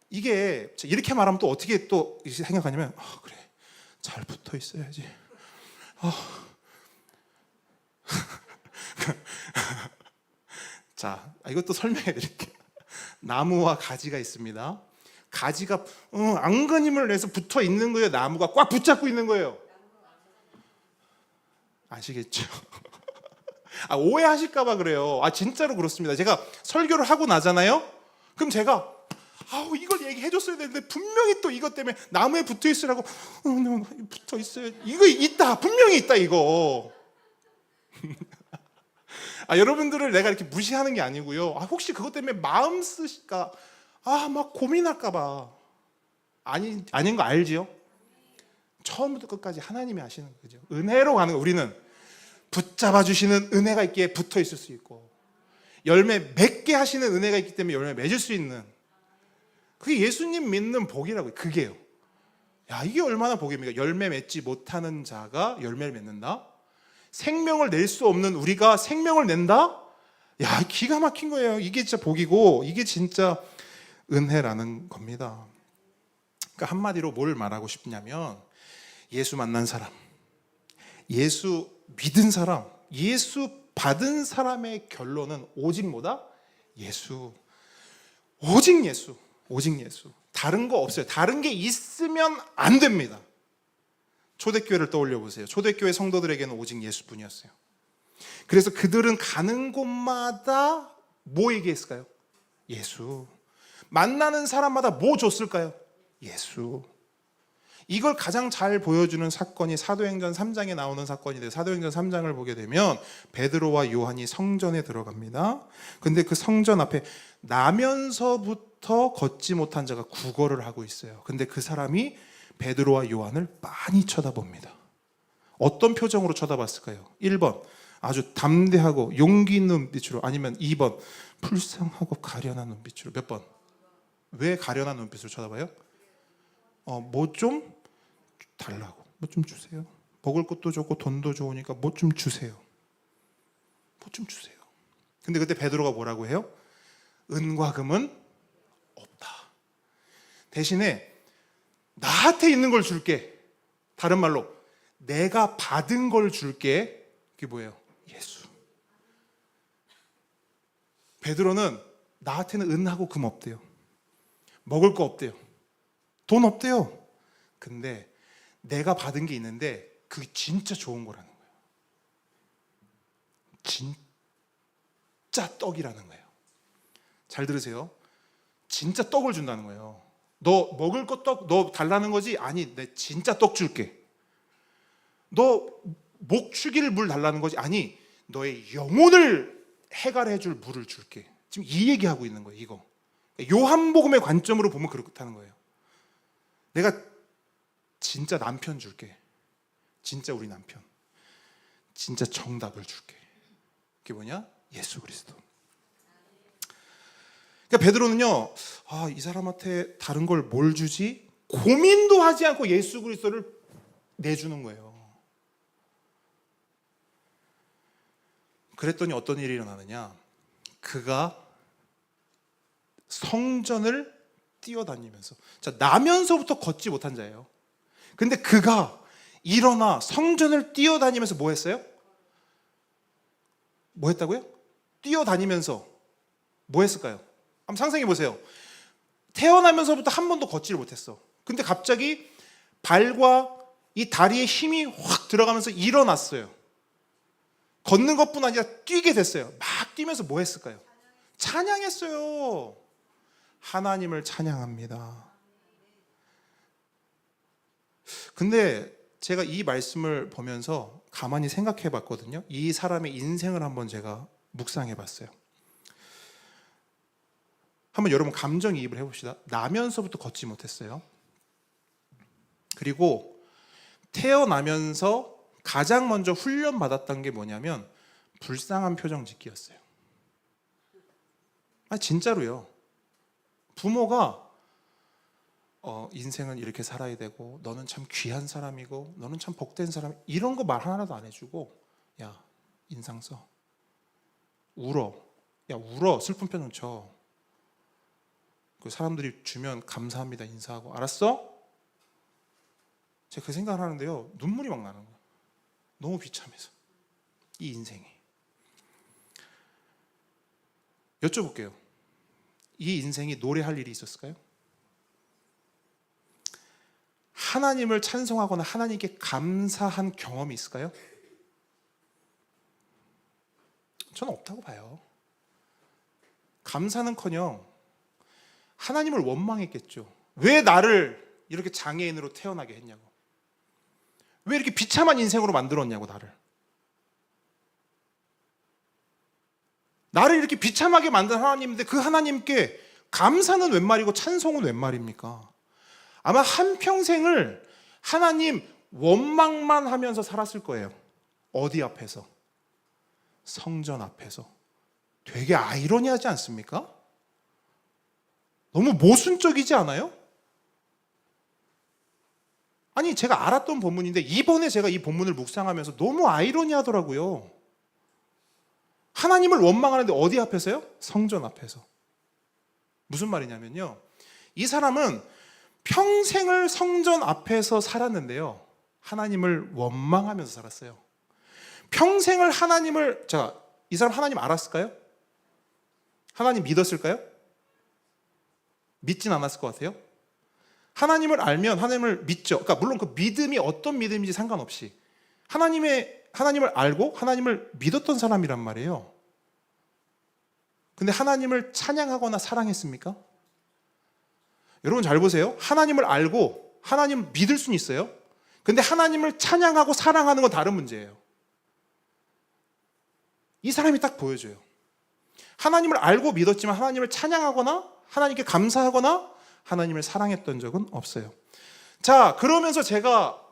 이게 이렇게 말하면 또 어떻게 또 생각하냐면 그래, 잘 붙어 있어야지. 자, 이것도 설명해 드릴게요. 나무와 가지가 있습니다. 가지가 안간힘을 내서 붙어 있는 거예요. 나무가 꽉 붙잡고 있는 거예요. 아시겠죠? 오해하실까봐 그래요. 진짜로 그렇습니다. 제가 설교를 하고 나잖아요. 그럼 제가 이걸 얘기해 줬어야 되는데 분명히 또 이것 때문에 나무에 붙어 있으라고 붙어 있어요. 이거 있다. 분명히 있다 이거. 여러분들을 내가 이렇게 무시하는 게 아니고요. 혹시 그것 때문에 마음 쓰실까? 막 고민할까봐. 아닌 거 알지요? 처음부터 끝까지 하나님이 하시는 거죠. 은혜로 가는 거. 우리는 붙잡아 주시는 은혜가 있기에 붙어 있을 수 있고, 열매 맺게 하시는 은혜가 있기 때문에 열매 맺을 수 있는, 그게 예수님 믿는 복이라고요. 그게요. 이게 얼마나 복입니까? 열매 맺지 못하는 자가 열매를 맺는다. 생명을 낼 수 없는 우리가 생명을 낸다? 기가 막힌 거예요. 이게 진짜 복이고, 이게 진짜 은혜라는 겁니다. 그러니까 한마디로 뭘 말하고 싶냐면, 예수 만난 사람, 예수 믿은 사람, 예수 받은 사람의 결론은 오직 뭐다? 예수. 오직 예수. 오직 예수. 다른 거 없어요. 다른 게 있으면 안 됩니다. 초대교회를 떠올려 보세요. 초대교회 성도들에게는 오직 예수뿐이었어요. 그래서 그들은 가는 곳마다 뭐 얘기했을까요? 예수. 만나는 사람마다 뭐 줬을까요? 예수. 이걸 가장 잘 보여주는 사건이 사도행전 3장에 나오는 사건인데, 사도행전 3장을 보게 되면 베드로와 요한이 성전에 들어갑니다. 근데 그 성전 앞에 나면서부터 걷지 못한 자가 구걸을 하고 있어요. 근데 그 사람이 베드로와 요한을 많이 쳐다봅니다. 어떤 표정으로 쳐다봤을까요? 1번 아주 담대하고 용기 있는 눈빛으로, 아니면 2번 불쌍하고 가련한 눈빛으로. 몇 번? 왜 가련한 눈빛으로 쳐다봐요? 뭐 좀 달라고, 뭐 좀 주세요. 먹을 것도 좋고 돈도 좋으니까 뭐 좀 주세요. 뭐 좀 주세요. 근데 그때 베드로가 뭐라고 해요? 은과 금은 없다. 대신에 나한테 있는 걸 줄게. 다른 말로 내가 받은 걸 줄게. 그게 뭐예요? 예수. 베드로는 나한테는 은하고 금 없대요. 먹을 거 없대요. 돈 없대요. 근데 내가 받은 게 있는데 그게 진짜 좋은 거라는 거예요. 진짜 떡이라는 거예요. 잘 들으세요. 진짜 떡을 준다는 거예요. 너 먹을 거 떡 너 달라는 거지? 아니, 내 진짜 떡 줄게. 너 목 축일 물 달라는 거지? 아니, 너의 영혼을 해갈해 줄 물을 줄게. 지금 이 얘기하고 있는 거예요. 이거 요한복음의 관점으로 보면 그렇다는 거예요. 내가 진짜 남편 줄게. 진짜 우리 남편. 진짜 정답을 줄게. 그게 뭐냐? 예수 그리스도. 그러니까 베드로는요, 이 사람한테 다른 걸 뭘 주지? 고민도 하지 않고 예수 그리스도를 내주는 거예요. 그랬더니 어떤 일이 일어나느냐? 그가 성전을 뛰어다니면서, 나면서부터 걷지 못한 자예요. 근데 그가 일어나 성전을 뛰어다니면서 뭐 했어요? 뭐 했다고요? 뛰어다니면서 뭐 했을까요? 한번 상상해 보세요. 태어나면서부터 한 번도 걷지를 못했어. 근데 갑자기 발과 이 다리에 힘이 확 들어가면서 일어났어요. 걷는 것뿐 아니라 뛰게 됐어요. 막 뛰면서 뭐 했을까요? 찬양했어요. 하나님을 찬양합니다. 근데 제가 이 말씀을 보면서 가만히 생각해 봤거든요. 이 사람의 인생을 한번 제가 묵상해 봤어요. 한번 여러분 감정이입을 해봅시다. 나면서부터 걷지 못했어요. 그리고 태어나면서 가장 먼저 훈련받았던 게 뭐냐면 불쌍한 표정 짓기였어요. 진짜로요. 부모가 인생은 이렇게 살아야 되고 너는 참 귀한 사람이고 너는 참 복된 사람, 이런 거 말 하나도 안 해주고 야 인상 써, 울어, 야 울어, 슬픈 표정 쳐. 그 사람들이 주면 감사합니다 인사하고, 알았어? 제가 그 생각을 하는데요, 눈물이 막 나는 거예요. 너무 비참해서. 이 인생이. 여쭤볼게요. 이 인생이 노래할 일이 있었을까요? 하나님을 찬송하거나 하나님께 감사한 경험이 있을까요? 저는 없다고 봐요. 감사는커녕 하나님을 원망했겠죠. 왜 나를 이렇게 장애인으로 태어나게 했냐고, 왜 이렇게 비참한 인생으로 만들었냐고, 나를 이렇게 비참하게 만든 하나님인데 그 하나님께 감사는 웬 말이고 찬송은 웬 말입니까? 아마 한평생을 하나님 원망만 하면서 살았을 거예요. 어디 앞에서? 성전 앞에서. 되게 아이러니하지 않습니까? 너무 모순적이지 않아요? 아니, 제가 알았던 본문인데 이번에 제가 이 본문을 묵상하면서 너무 아이러니하더라고요. 하나님을 원망하는데 어디 앞에서요? 성전 앞에서. 무슨 말이냐면요, 이 사람은 평생을 성전 앞에서 살았는데요, 하나님을 원망하면서 살았어요. 평생을 하나님을, 자, 이 사람 하나님 알았을까요? 하나님 믿었을까요? 믿진 않았을 것 같아요. 하나님을 알면 하나님을 믿죠. 그러니까 물론 그 믿음이 어떤 믿음인지 상관없이 하나님을 알고 하나님을 믿었던 사람이란 말이에요. 근데 하나님을 찬양하거나 사랑했습니까? 여러분 잘 보세요. 하나님을 알고 하나님 믿을 수는 있어요. 근데 하나님을 찬양하고 사랑하는 건 다른 문제예요. 이 사람이 딱 보여줘요. 하나님을 알고 믿었지만 하나님을 찬양하거나 하나님께 감사하거나 하나님을 사랑했던 적은 없어요. 자, 그러면서 제가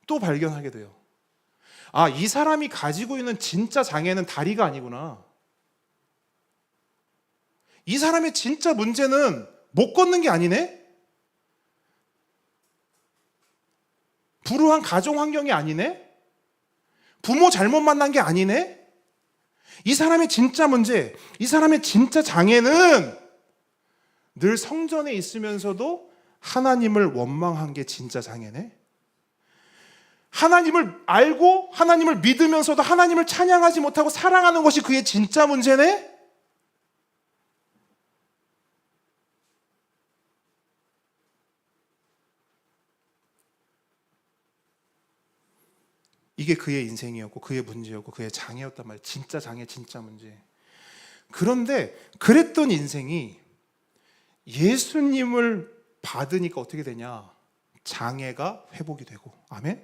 또 발견하게 돼요. 이 사람이 가지고 있는 진짜 장애는 다리가 아니구나. 이 사람의 진짜 문제는 못 걷는 게 아니네? 불우한 가정 환경이 아니네? 부모 잘못 만난 게 아니네? 이 사람의 진짜 문제, 이 사람의 진짜 장애는 늘 성전에 있으면서도 하나님을 원망한 게 진짜 장애네? 하나님을 알고 하나님을 믿으면서도 하나님을 찬양하지 못하고 사랑하는 것이 그의 진짜 문제네? 이게 그의 인생이었고 그의 문제였고 그의 장애였단 말이에요. 진짜 장애, 진짜 문제. 그런데 그랬던 인생이 예수님을 받으니까 어떻게 되냐? 장애가 회복이 되고, 아멘?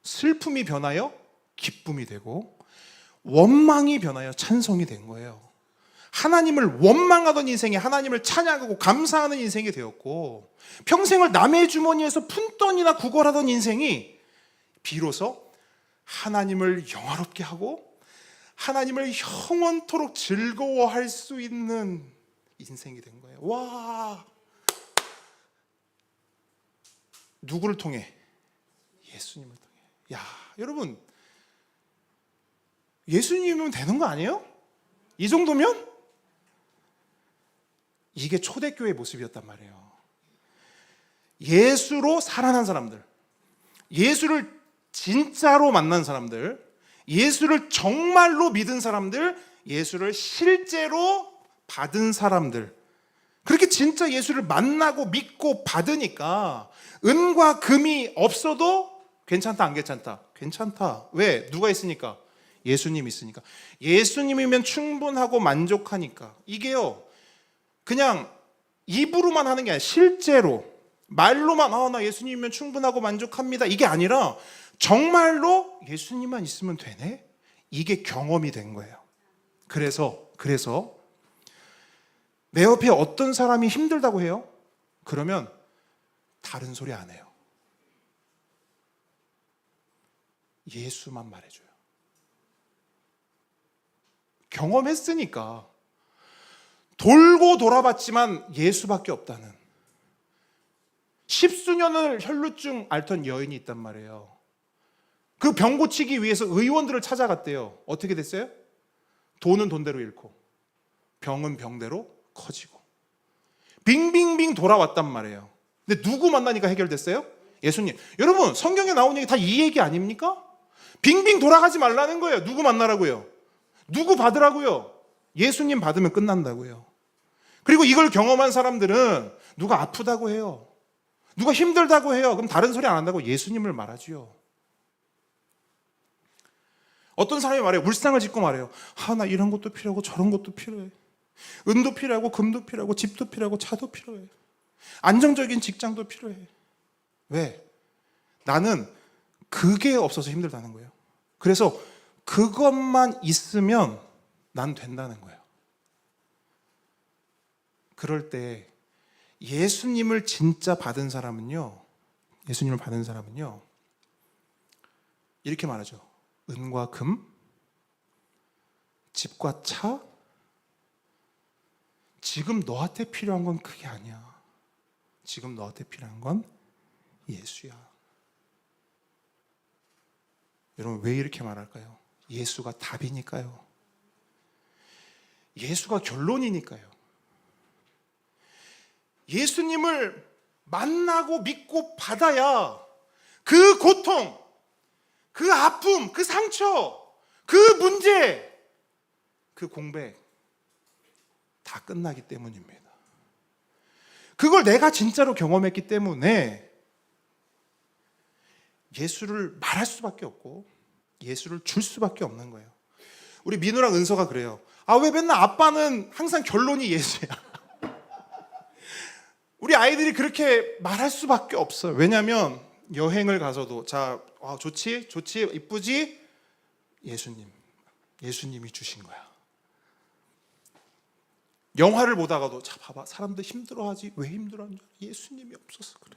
슬픔이 변하여 기쁨이 되고, 원망이 변하여 찬송이 된 거예요. 하나님을 원망하던 인생이 하나님을 찬양하고 감사하는 인생이 되었고, 평생을 남의 주머니에서 푼돈이나 구걸하던 인생이 비로소 하나님을 영화롭게 하고 하나님을 영원토록 즐거워할 수 있는 인생이 된 거예요. 와! 누구를 통해? 예수님을 통해. 야, 여러분, 예수님이면 되는 거 아니에요? 이 정도면? 이게 초대교회의 모습이었단 말이에요. 예수로 살아난 사람들, 예수를 진짜로 만난 사람들, 예수를 정말로 믿은 사람들, 예수를 실제로 받은 사람들, 그렇게 진짜 예수를 만나고 믿고 받으니까 은과 금이 없어도 괜찮다, 안 괜찮다? 괜찮다. 왜? 누가 있으니까? 예수님이 있으니까. 예수님이면 충분하고 만족하니까. 이게요, 그냥 입으로만 하는 게 아니라 실제로 말로만 나 예수님이면 충분하고 만족합니다, 이게 아니라 정말로 예수님만 있으면 되네? 이게 경험이 된 거예요. 그래서 내 옆에 어떤 사람이 힘들다고 해요? 그러면 다른 소리 안 해요. 예수만 말해줘요. 경험했으니까. 돌고 돌아봤지만 예수밖에 없다는, 십수년을 혈루증 앓던 여인이 있단 말이에요. 그 병 고치기 위해서 의원들을 찾아갔대요. 어떻게 됐어요? 돈은 돈대로 잃고 병은 병대로 커지고 빙빙빙 돌아왔단 말이에요. 근데 누구 만나니까 해결됐어요? 예수님. 여러분, 성경에 나온 얘기 다 이 얘기 아닙니까? 빙빙 돌아가지 말라는 거예요. 누구 만나라고요? 누구 받으라고요? 예수님 받으면 끝난다고요. 그리고 이걸 경험한 사람들은 누가 아프다고 해요, 누가 힘들다고 해요. 그럼 다른 소리 안 한다고 예수님을 말하지요. 어떤 사람이 말해요. 울상을 짓고 말해요. 나 이런 것도 필요하고 저런 것도 필요해. 은도 필요하고 금도 필요하고 집도 필요하고 차도 필요해. 안정적인 직장도 필요해. 왜? 나는 그게 없어서 힘들다는 거예요. 그래서 그것만 있으면 난 된다는 거예요. 그럴 때 예수님을 진짜 받은 사람은요, 예수님을 받은 사람은요, 이렇게 말하죠. 은과 금, 집과 차, 지금 너한테 필요한 건 그게 아니야. 지금 너한테 필요한 건 예수야. 여러분, 왜 이렇게 말할까요? 예수가 답이니까요. 예수가 결론이니까요. 예수님을 만나고 믿고 받아야 그 고통, 그 아픔, 그 상처, 그 문제, 그 공백 다 끝나기 때문입니다. 그걸 내가 진짜로 경험했기 때문에 예수를 말할 수밖에 없고 예수를 줄 수밖에 없는 거예요. 우리 민우랑 은서가 그래요. 왜 맨날 아빠는 항상 결론이 예수야. 우리 아이들이 그렇게 말할 수밖에 없어요. 왜냐하면 여행을 가서도 좋지? 이쁘지? 예수님이 주신 거야. 영화를 보다가도 봐봐, 사람들 힘들어하지. 왜 힘들어하는지 예수님이 없어서 그래.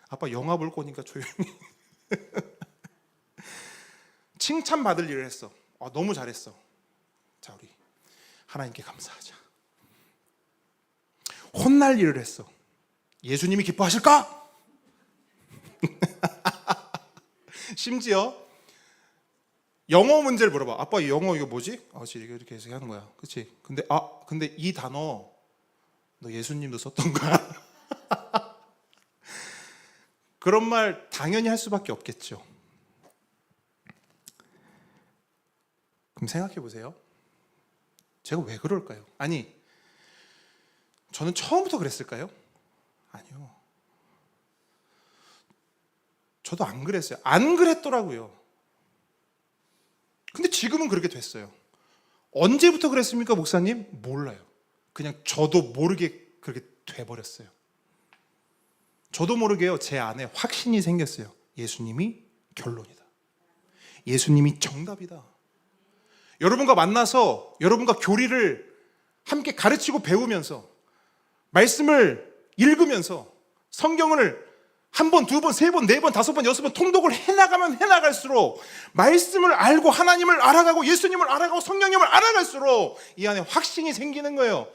아빠 영화 볼 거니까 조용히. 칭찬받을 일을 했어. 너무 잘했어. 자, 우리 하나님께 감사하자. 혼날 일을 했어. 예수님이 기뻐하실까? 심지어 영어 문제를 물어봐. 아빠 이 영어 이거 뭐지? 이렇게 해서 하는 거야. 그렇지? 근데 이 단어 너 예수님도 썼던 거야? 그런 말 당연히 할 수밖에 없겠죠. 그럼 생각해 보세요. 제가 왜 그럴까요? 저는 처음부터 그랬을까요? 아니요. 저도 안 그랬어요. 안 그랬더라고요. 근데 지금은 그렇게 됐어요. 언제부터 그랬습니까, 목사님? 몰라요. 그냥 저도 모르게 그렇게 돼버렸어요. 저도 모르게요, 제 안에 확신이 생겼어요. 예수님이 결론이다. 예수님이 정답이다. 여러분과 만나서 여러분과 교리를 함께 가르치고 배우면서 말씀을 읽으면서 성경을 한 번, 두 번, 세 번, 네 번, 다섯 번, 여섯 번 통독을 해나가면 해나갈수록 말씀을 알고 하나님을 알아가고 예수님을 알아가고 성령님을 알아갈수록 이 안에 확신이 생기는 거예요.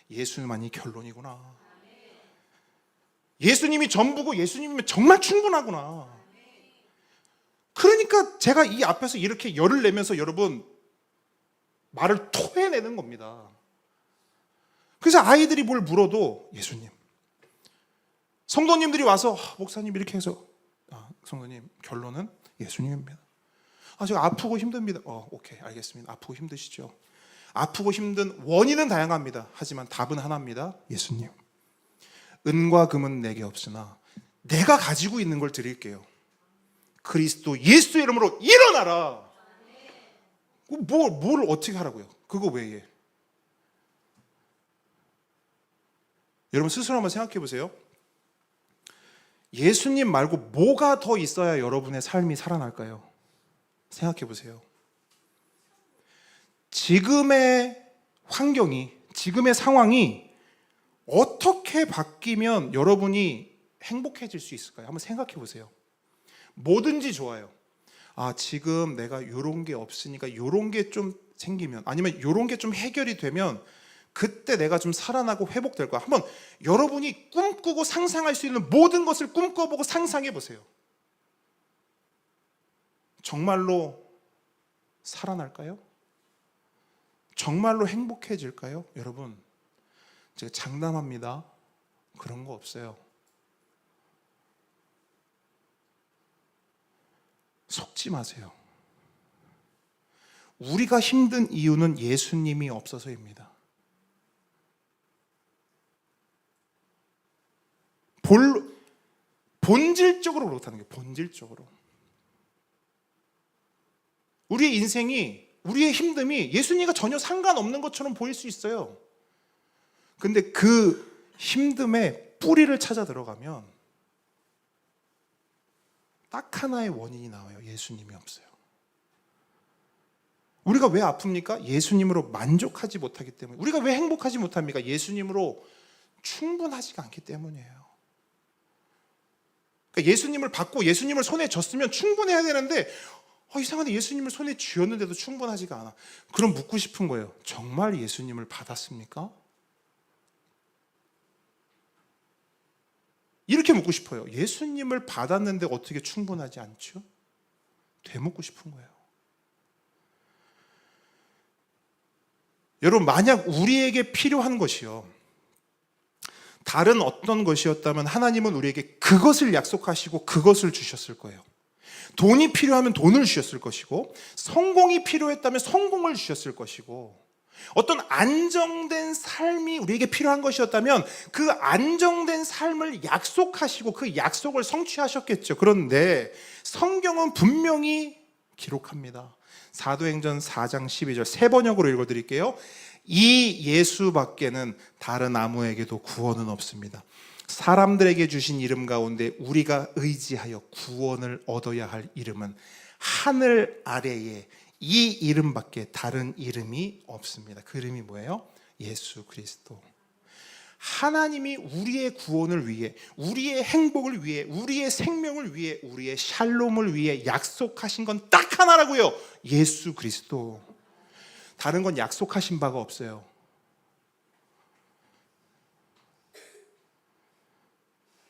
예수님만이 결론이구나. 예수님이 전부고 예수님이면 정말 충분하구나. 그러니까 제가 이 앞에서 이렇게 열을 내면서 여러분 말을 토해내는 겁니다. 그래서 아이들이 뭘 물어도 예수님, 성도님들이 와서 목사님 이렇게 해서 성도님 결론은 예수님입니다. 제가 아프고 힘듭니다. 오케이, 알겠습니다. 아프고 힘드시죠. 아프고 힘든 원인은 다양합니다. 하지만 답은 하나입니다. 예수님. 은과 금은 내게 없으나 내가 가지고 있는 걸 드릴게요. 그리스도 예수의 이름으로 일어나라. 뭘 어떻게 하라고요? 그거 외에. 여러분 스스로 한번 생각해 보세요. 예수님 말고 뭐가 더 있어야 여러분의 삶이 살아날까요? 생각해 보세요. 지금의 환경이, 지금의 상황이 어떻게 바뀌면 여러분이 행복해질 수 있을까요? 한번 생각해 보세요. 뭐든지 좋아요. 지금 내가 이런 게 없으니까 이런 게 좀 생기면, 아니면 이런 게 좀 해결이 되면 그때 내가 좀 살아나고 회복될 거야. 한번 여러분이 꿈꾸고 상상할 수 있는 모든 것을 꿈꿔보고 상상해 보세요. 정말로 살아날까요? 정말로 행복해질까요? 여러분, 제가 장담합니다. 그런 거 없어요. 속지 마세요. 우리가 힘든 이유는 예수님이 없어서입니다. 본질적으로 그렇다는 거예요. 본질적으로. 우리의 인생이, 우리의 힘듦이 예수님과 전혀 상관없는 것처럼 보일 수 있어요. 근데 그 힘듦의 뿌리를 찾아 들어가면 딱 하나의 원인이 나와요. 예수님이 없어요. 우리가 왜 아픕니까? 예수님으로 만족하지 못하기 때문에. 우리가 왜 행복하지 못합니까? 예수님으로 충분하지가 않기 때문이에요. 그러니까 예수님을 받고 예수님을 손에 줬으면 충분해야 되는데 이상하네, 예수님을 손에 쥐었는데도 충분하지가 않아. 그럼 묻고 싶은 거예요. 정말 예수님을 받았습니까? 이렇게 묻고 싶어요. 예수님을 받았는데 어떻게 충분하지 않죠? 되묻고 싶은 거예요. 여러분, 만약 우리에게 필요한 것이요, 다른 어떤 것이었다면 하나님은 우리에게 그것을 약속하시고 그것을 주셨을 거예요. 돈이 필요하면 돈을 주셨을 것이고, 성공이 필요했다면 성공을 주셨을 것이고, 어떤 안정된 삶이 우리에게 필요한 것이었다면 그 안정된 삶을 약속하시고 그 약속을 성취하셨겠죠. 그런데 성경은 분명히 기록합니다. 사도행전 4장 12절 세 번역으로 읽어드릴게요. 이 예수밖에는 다른 아무에게도 구원은 없습니다. 사람들에게 주신 이름 가운데 우리가 의지하여 구원을 얻어야 할 이름은 하늘 아래에 이 이름밖에 다른 이름이 없습니다. 그 이름이 뭐예요? 예수 그리스도. 하나님이 우리의 구원을 위해, 우리의 행복을 위해, 우리의 생명을 위해, 우리의 샬롬을 위해 약속하신 건 딱 하나라고요. 예수 그리스도. 다른 건 약속하신 바가 없어요.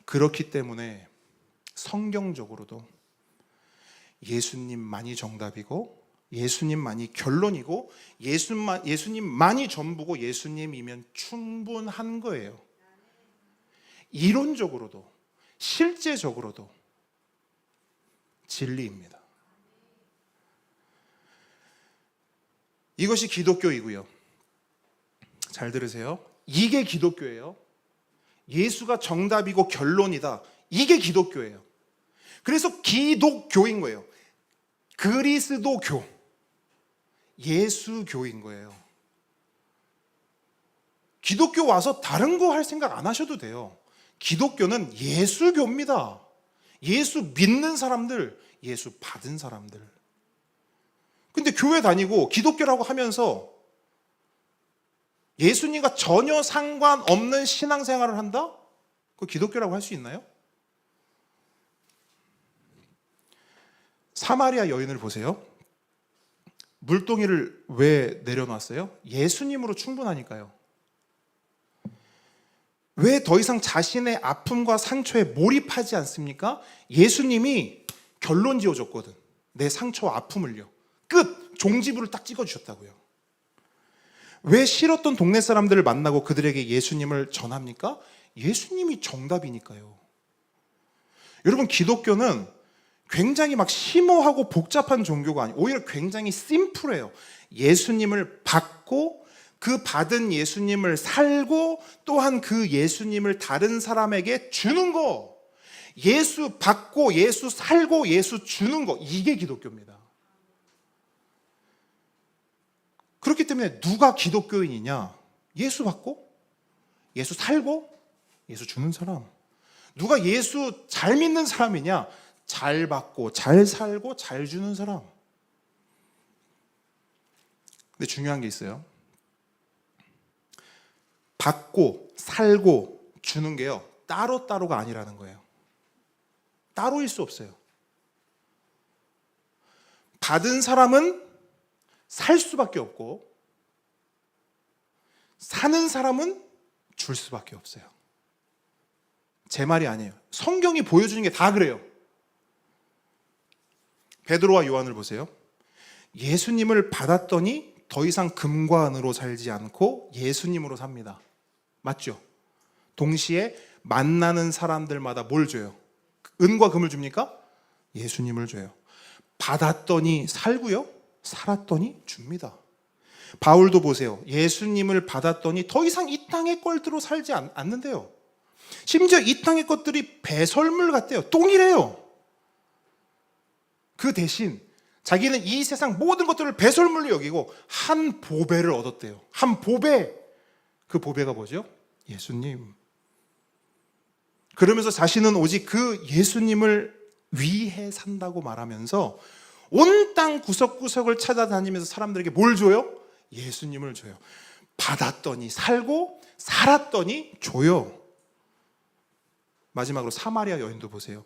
그렇기 때문에 성경적으로도 예수님만이 정답이고 예수님만이 결론이고 예수님만이 전부고 예수님이면 충분한 거예요. 이론적으로도 실제적으로도 진리입니다. 이것이 기독교이고요. 잘 들으세요. 이게 기독교예요. 예수가 정답이고 결론이다. 이게 기독교예요. 그래서 기독교인 거예요. 그리스도교, 예수교인 거예요. 기독교 와서 다른 거 할 생각 안 하셔도 돼요. 기독교는 예수교입니다. 예수 믿는 사람들, 예수 받은 사람들. 근데 교회 다니고 기독교라고 하면서 예수님과 전혀 상관없는 신앙생활을 한다? 그거 기독교라고 할 수 있나요? 사마리아 여인을 보세요. 물동이를 왜 내려놨어요? 예수님으로 충분하니까요. 왜 더 이상 자신의 아픔과 상처에 몰입하지 않습니까? 예수님이 결론 지어줬거든. 내 상처와 아픔을요. 끝! 종지부를 딱 찍어주셨다고요. 왜 싫었던 동네 사람들을 만나고 그들에게 예수님을 전합니까? 예수님이 정답이니까요. 여러분, 기독교는 굉장히 막 심오하고 복잡한 종교가 아니고 오히려 굉장히 심플해요. 예수님을 받고 그 받은 예수님을 살고 또한 그 예수님을 다른 사람에게 주는 거. 예수 받고 예수 살고 예수 주는 거. 이게 기독교입니다. 그렇기 때문에 누가 기독교인이냐? 예수 받고 예수 살고 예수 주는 사람. 누가 예수 잘 믿는 사람이냐? 잘 받고 잘 살고 잘 주는 사람. 근데 중요한 게 있어요. 받고 살고 주는 게요, 따로따로가 아니라는 거예요. 따로일 수 없어요. 받은 사람은 살 수밖에 없고 사는 사람은 줄 수밖에 없어요. 제 말이 아니에요. 성경이 보여주는 게 다 그래요. 베드로와 요한을 보세요. 예수님을 받았더니 더 이상 금과 은으로 살지 않고 예수님으로 삽니다. 맞죠? 동시에 만나는 사람들마다 뭘 줘요? 은과 금을 줍니까? 예수님을 줘요. 받았더니 살고요, 살았더니 줍니다. 바울도 보세요. 예수님을 받았더니 더 이상 이 땅의 꼴대로 살지 않는데요. 심지어 이 땅의 것들이 배설물 같대요. 똥이래요. 그 대신 자기는 이 세상 모든 것들을 배설물로 여기고 한 보배를 얻었대요. 한 보배. 그 보배가 뭐죠? 예수님. 그러면서 자신은 오직 그 예수님을 위해 산다고 말하면서 온 땅 구석구석을 찾아다니면서 사람들에게 뭘 줘요? 예수님을 줘요. 받았더니 살고 살았더니 줘요. 마지막으로 사마리아 여인도 보세요.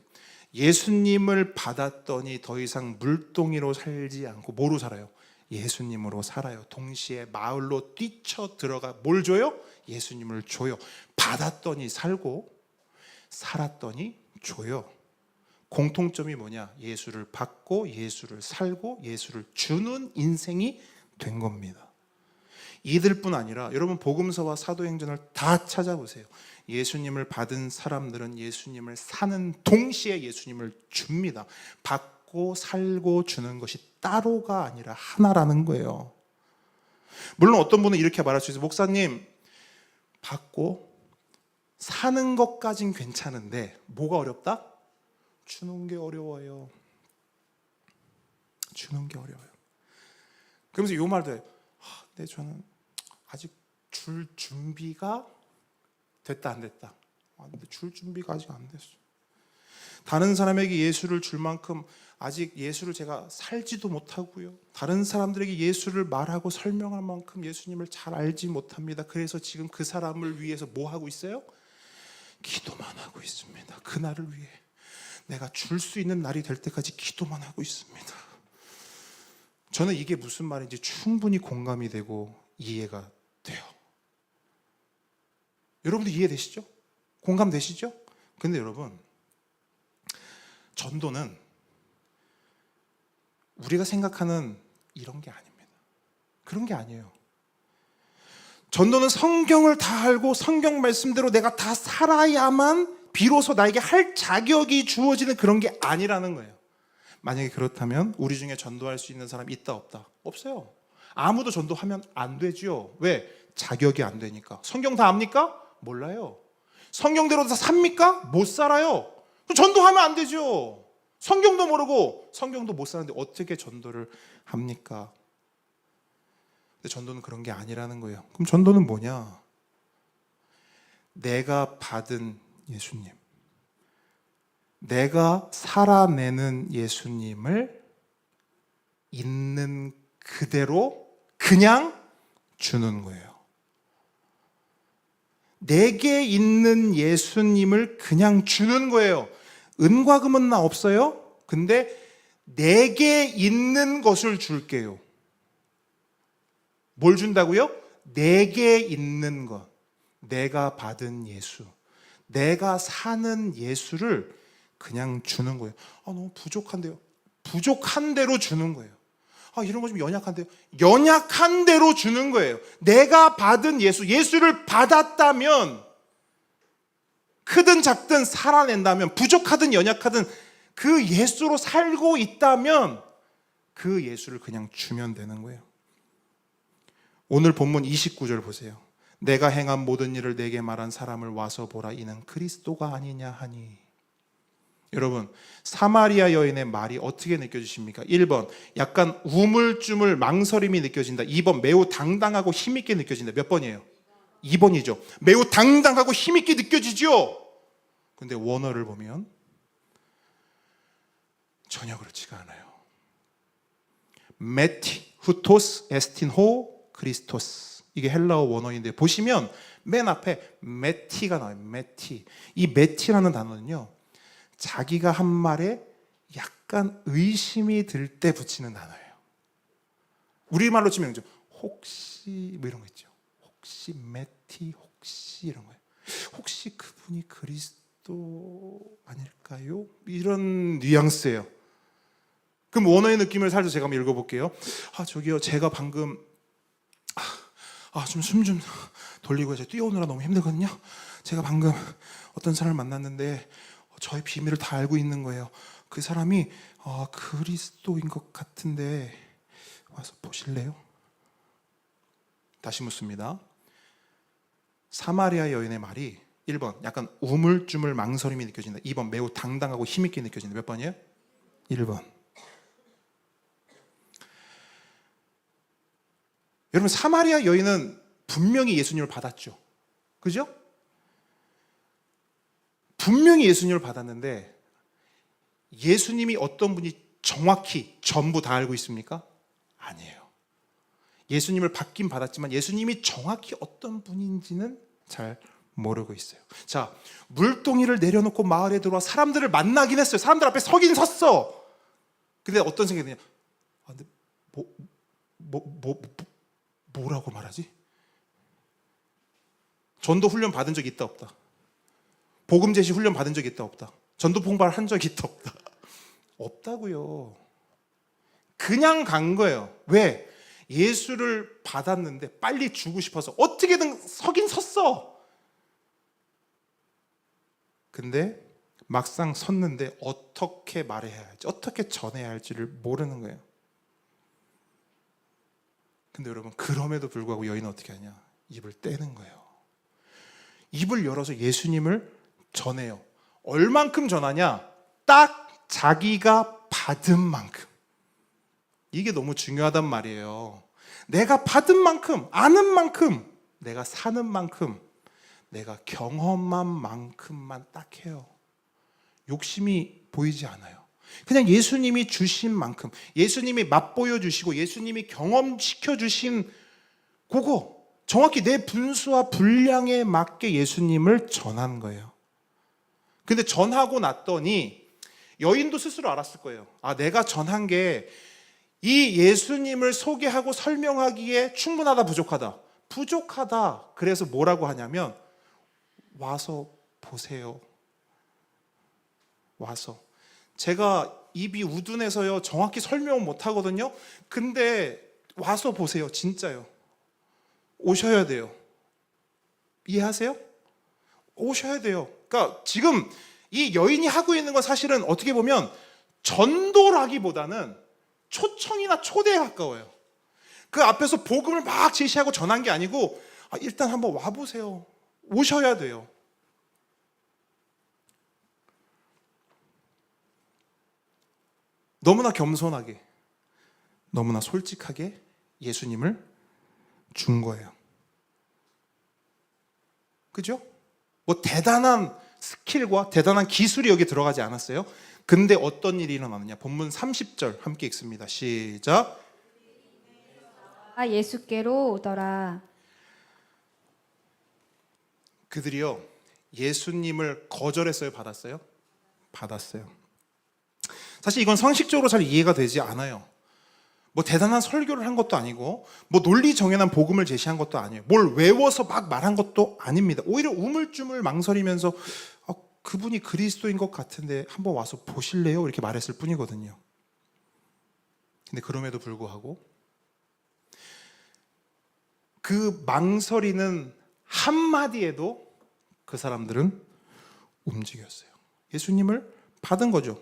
예수님을 받았더니 더 이상 물동이로 살지 않고 뭐로 살아요? 예수님으로 살아요. 동시에 마을로 뛰쳐 들어가 뭘 줘요? 예수님을 줘요. 받았더니 살고 살았더니 줘요. 공통점이 뭐냐? 예수를 받고 예수를 살고 예수를 주는 인생이 된 겁니다. 이들뿐 아니라 여러분 복음서와 사도행전을 다 찾아보세요. 예수님을 받은 사람들은 예수님을 사는 동시에 예수님을 줍니다. 받고 살고 주는 것이 따로가 아니라 하나라는 거예요. 물론 어떤 분은 이렇게 말할 수 있어요. 목사님, 받고 사는 것까진 괜찮은데 뭐가 어렵다? 주는 게 어려워요. 주는 게 어려워요. 그러면서 요 말도 해요. 근데 저는 아직 줄 준비가 됐다 안 됐다. 근데 줄 준비가 아직 안 됐어. 다른 사람에게 예수를 줄 만큼 아직 예수를 제가 살지도 못하고요. 다른 사람들에게 예수를 말하고 설명할 만큼 예수님을 잘 알지 못합니다. 그래서 지금 그 사람을 위해서 뭐 하고 있어요? 기도만 하고 있습니다. 그날을 위해 내가 줄 수 있는 날이 될 때까지 기도만 하고 있습니다. 저는 이게 무슨 말인지 충분히 공감이 되고 이해가 돼요. 여러분도 이해되시죠? 공감되시죠? 근데 여러분, 전도는 우리가 생각하는 이런 게 아닙니다. 그런 게 아니에요. 전도는 성경을 다 알고 성경 말씀대로 내가 다 살아야만 비로소 나에게 할 자격이 주어지는 그런 게 아니라는 거예요. 만약에 그렇다면 우리 중에 전도할 수 있는 사람이 있다 없다? 없어요. 아무도 전도하면 안 되죠. 왜? 자격이 안 되니까. 성경 다 압니까? 몰라요. 성경대로 다 삽니까? 못 살아요. 전도하면 안 되죠. 성경도 모르고 성경도 못 사는데 어떻게 전도를 합니까? 근데 전도는 그런 게 아니라는 거예요. 그럼 전도는 뭐냐? 내가 받은 예수님, 내가 살아내는 예수님을 있는 그대로 그냥 주는 거예요. 내게 있는 예수님을 그냥 주는 거예요. 은과 금은 나 없어요. 근데 내게 있는 것을 줄게요. 뭘 준다고요? 내게 있는 것. 내가 받은 예수. 내가 사는 예수를 그냥 주는 거예요. 너무 부족한데요. 부족한 대로 주는 거예요. 이런 거 좀 연약한데요. 연약한 대로 주는 거예요. 내가 받은 예수, 예수를 받았다면 크든 작든 살아낸다면, 부족하든 연약하든 그 예수로 살고 있다면 그 예수를 그냥 주면 되는 거예요. 오늘 본문 29절 보세요. 내가 행한 모든 일을 내게 말한 사람을 와서 보라. 이는 그리스도가 아니냐 하니. 여러분, 사마리아 여인의 말이 어떻게 느껴지십니까? 1번, 약간 우물쭈물 망설임이 느껴진다. 2번, 매우 당당하고 힘있게 느껴진다. 몇 번이에요? 2번이죠. 매우 당당하고 힘있게 느껴지죠? 근데 원어를 보면 전혀 그렇지가 않아요. 메티, 후토스, 에스틴호, 크리스토스. 이게 헬라어 원어인데 보시면 맨 앞에 메티가 나와요. 메티. 이 메티라는 단어는요, 자기가 한 말에 약간 의심이 들 때 붙이는 단어예요. 우리말로 치면 혹시 뭐 이런 거 있죠. 혹시 혹시 메티 혹시 이런 거예요. 혹시 그분이 그리스도 아닐까요? 이런 뉘앙스예요. 그럼 원어의 느낌을 살짝 제가 한번 읽어볼게요. 저기요, 제가 방금 좀 숨 좀 돌리고 제가 뛰어오느라 너무 힘들거든요. 제가 방금 어떤 사람을 만났는데 저의 비밀을 다 알고 있는 거예요. 그 사람이 그리스도인 것 같은데 와서 보실래요? 다시 묻습니다. 사마리아 여인의 말이 1번 약간 우물쭈물 망설임이 느껴진다. 2번 매우 당당하고 힘있게 느껴진다. 몇 번이에요? 1번. 여러분, 사마리아 여인은 분명히 예수님을 받았죠. 그죠? 분명히 예수님을 받았는데 예수님이 어떤 분이 정확히 전부 다 알고 있습니까? 아니에요. 예수님을 받긴 받았지만 예수님이 정확히 어떤 분인지는 잘 모르고 있어요. 자, 물동이를 내려놓고 마을에 들어와 사람들을 만나긴 했어요. 사람들 앞에 서긴 섰어. 근데 어떤 생각이 드냐? 근데 뭐라고 말하지? 전도 훈련 받은 적 있다 없다? 복음 제시 훈련 받은 적 있다 없다? 전도 봉발 한 적 있다 없다? 없다고요. 그냥 간 거예요. 왜? 예수를 받았는데 빨리 주고 싶어서 어떻게든 서긴 섰어. 근데 막상 섰는데 어떻게 말해야 할지, 어떻게 전해야 할지를 모르는 거예요. 근데 여러분, 그럼에도 불구하고 여인은 어떻게 하냐? 입을 떼는 거예요. 입을 열어서 예수님을 전해요. 얼만큼 전하냐? 딱 자기가 받은 만큼. 이게 너무 중요하단 말이에요. 내가 받은 만큼, 아는 만큼, 내가 사는 만큼, 내가 경험한 만큼만 딱 해요. 욕심이 보이지 않아요. 그냥 예수님이 주신 만큼, 예수님이 맛보여 주시고 예수님이 경험시켜 주신 그거, 정확히 내 분수와 분량에 맞게 예수님을 전한 거예요. 근데 전하고 났더니 여인도 스스로 알았을 거예요. 내가 전한 게 이 예수님을 소개하고 설명하기에 충분하다, 부족하다? 부족하다. 그래서 뭐라고 하냐면 와서 보세요. 와서. 제가 입이 우둔해서요 정확히 설명은 못 하거든요. 근데 와서 보세요. 진짜요. 오셔야 돼요. 이해하세요? 오셔야 돼요. 그러니까 지금 이 여인이 하고 있는 건 사실은 어떻게 보면 전도라기보다는 초청이나 초대에 가까워요. 그 앞에서 복음을 막 제시하고 전한 게 아니고 일단 한번 와보세요. 오셔야 돼요. 너무나 겸손하게, 너무나 솔직하게 예수님을 준 거예요. 그죠? 뭐 대단한 스킬과 대단한 기술이 여기 들어가지 않았어요. 근데 어떤 일이 일어나느냐? 본문 30절 함께 읽습니다. 시작. 예수께로 오더라. 그들이요 예수님을 거절했어요, 받았어요? 받았어요. 사실 이건 상식적으로 잘 이해가 되지 않아요. 뭐 대단한 설교를 한 것도 아니고 뭐 논리 정연한 복음을 제시한 것도 아니에요. 뭘 외워서 막 말한 것도 아닙니다. 오히려 우물쭈물 망설이면서 그분이 그리스도인 것 같은데 한번 와서 보실래요? 이렇게 말했을 뿐이거든요. 근데 그럼에도 불구하고 그 망설이는 한마디에도 그 사람들은 움직였어요. 예수님을 받은 거죠.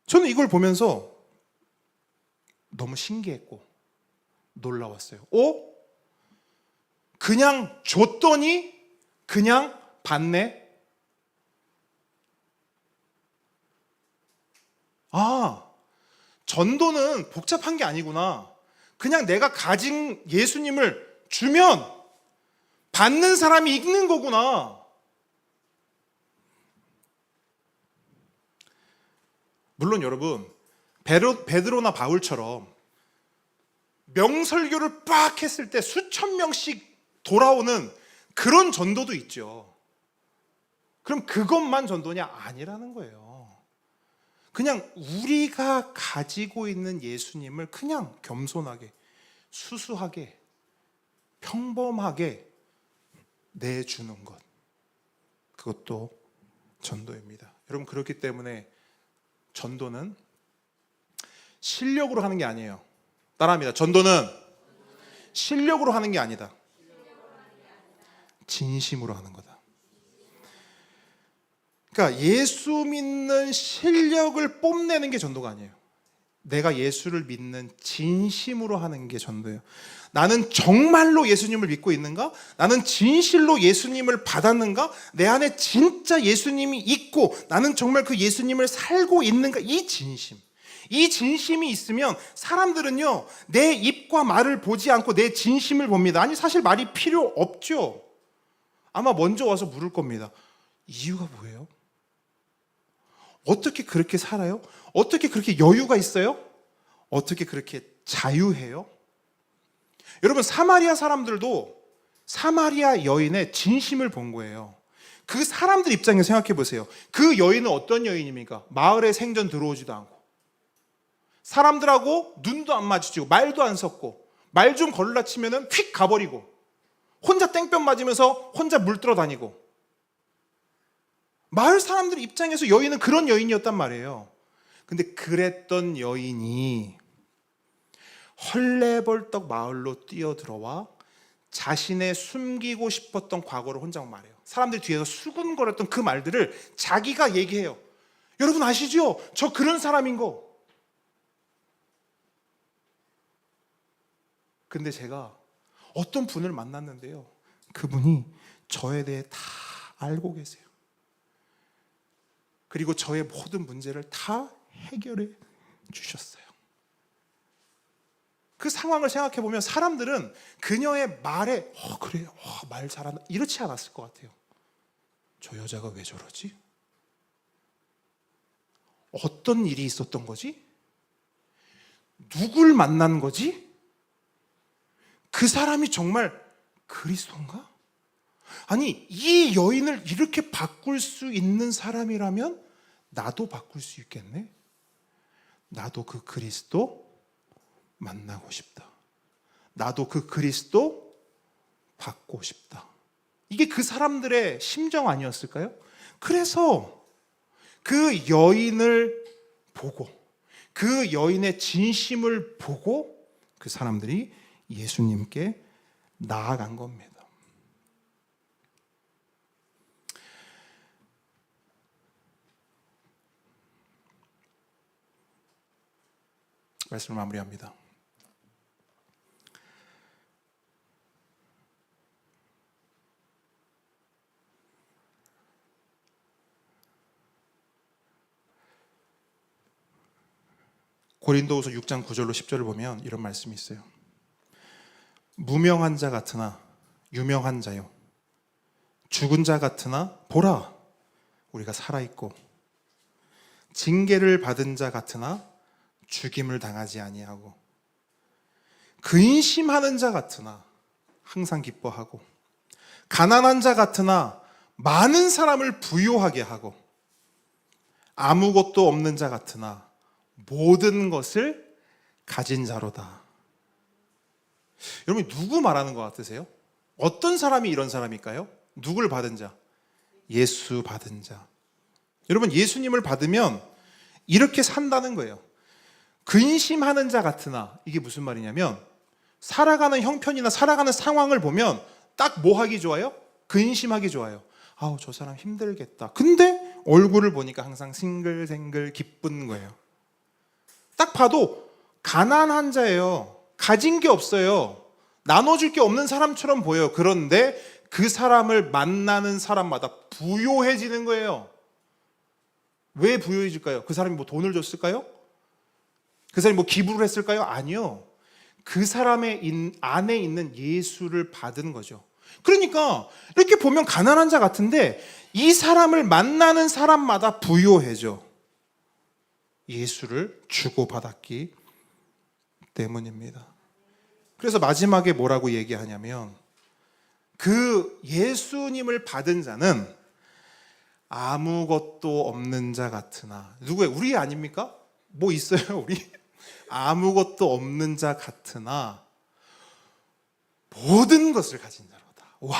저는 이걸 보면서 너무 신기했고 놀라웠어요. 그냥 줬더니 그냥 받네? 전도는 복잡한 게 아니구나. 그냥 내가 가진 예수님을 주면 받는 사람이 읽는 거구나. 물론 여러분, 베드로나 바울처럼 명설교를 빡 했을 때 수천 명씩 돌아오는 그런 전도도 있죠. 그럼 그것만 전도냐? 아니라는 거예요. 그냥 우리가 가지고 있는 예수님을 그냥 겸손하게, 수수하게 평범하게 내주는 것, 그것도 전도입니다. 여러분, 그렇기 때문에 전도는 실력으로 하는 게 아니에요. 따라합니다. 전도는 실력으로 하는 게 아니다. 진심으로 하는 거다. 그러니까 예수 믿는 실력을 뽐내는 게 전도가 아니에요. 내가 예수를 믿는 진심으로 하는 게 전도예요. 나는 정말로 예수님을 믿고 있는가? 나는 진실로 예수님을 받았는가? 내 안에 진짜 예수님이 있고 나는 정말 그 예수님을 살고 있는가? 이 진심. 이 진심이 있으면 사람들은요, 내 입과 말을 보지 않고 내 진심을 봅니다. 아니, 사실 말이 필요 없죠. 아마 먼저 와서 물을 겁니다. 이유가 뭐예요? 어떻게 그렇게 살아요? 어떻게 그렇게 여유가 있어요? 어떻게 그렇게 자유해요? 여러분, 사마리아 사람들도 사마리아 여인의 진심을 본 거예요. 그 사람들 입장에서 생각해 보세요. 그 여인은 어떤 여인입니까? 마을에 생전 들어오지도 않고 사람들하고 눈도 안 마주치고 말도 안 섞고 말 좀 걸라 치면은 휙 가버리고 혼자 땡볕 맞으면서 혼자 물들어 다니고, 마을 사람들 입장에서 여인은 그런 여인이었단 말이에요. 근데 그랬던 여인이 헐레벌떡 마을로 뛰어들어와 자신의 숨기고 싶었던 과거를 혼자 말해요. 사람들 뒤에서 수군거렸던 그 말들을 자기가 얘기해요. 여러분 아시죠? 저 그런 사람인 거. 근데 제가 어떤 분을 만났는데요, 그분이 저에 대해 다 알고 계세요. 그리고 저의 모든 문제를 다 해결해 주셨어요. 그 상황을 생각해 보면 사람들은 그녀의 말에 그래요, 말 잘한다, 이렇지 않았을 것 같아요. 저 여자가 왜 저러지? 어떤 일이 있었던 거지? 누굴 만난 거지? 그 사람이 정말 그리스도인가? 아니, 이 여인을 이렇게 바꿀 수 있는 사람이라면 나도 바꿀 수 있겠네? 나도 그 그리스도 만나고 싶다. 나도 그 그리스도 받고 싶다. 이게 그 사람들의 심정 아니었을까요? 그래서 그 여인을 보고, 그 여인의 진심을 보고 그 사람들이 예수님께 나아간 겁니다. 말씀을 마무리합니다. 고린도후서 6장 9절로 10절을 보면 이런 말씀이 있어요. 무명한 자 같으나 유명한 자요, 죽은 자 같으나 보라, 우리가 살아있고, 징계를 받은 자 같으나 죽임을 당하지 아니하고, 근심하는 자 같으나 항상 기뻐하고, 가난한 자 같으나 많은 사람을 부유하게 하고, 아무것도 없는 자 같으나 모든 것을 가진 자로다. 여러분, 누구 말하는 것 같으세요? 어떤 사람이 이런 사람일까요? 누굴 받은 자? 예수 받은 자. 여러분, 예수님을 받으면 이렇게 산다는 거예요. 근심하는 자 같으나, 이게 무슨 말이냐면 살아가는 형편이나 살아가는 상황을 보면 딱 뭐 하기 좋아요? 근심하기 좋아요. 아우, 저 사람 힘들겠다. 근데 얼굴을 보니까 항상 싱글생글 기쁜 거예요. 딱 봐도 가난한 자예요. 가진 게 없어요. 나눠줄 게 없는 사람처럼 보여요. 그런데 그 사람을 만나는 사람마다 부요해지는 거예요. 왜 부요해질까요? 그 사람이 뭐 돈을 줬을까요? 그 사람이 뭐 기부를 했을까요? 아니요. 그 사람의 안에 있는 예수를 받은 거죠. 그러니까 이렇게 보면 가난한 자 같은데 이 사람을 만나는 사람마다 부요해져. 예수를 주고받았기 때문입니다. 그래서 마지막에 뭐라고 얘기하냐면, 그 예수님을 받은 자는 아무것도 없는 자 같으나, 누구예요? 우리 아닙니까? 뭐 있어요 우리? 아무것도 없는 자 같으나 모든 것을 가진 자로다. 와,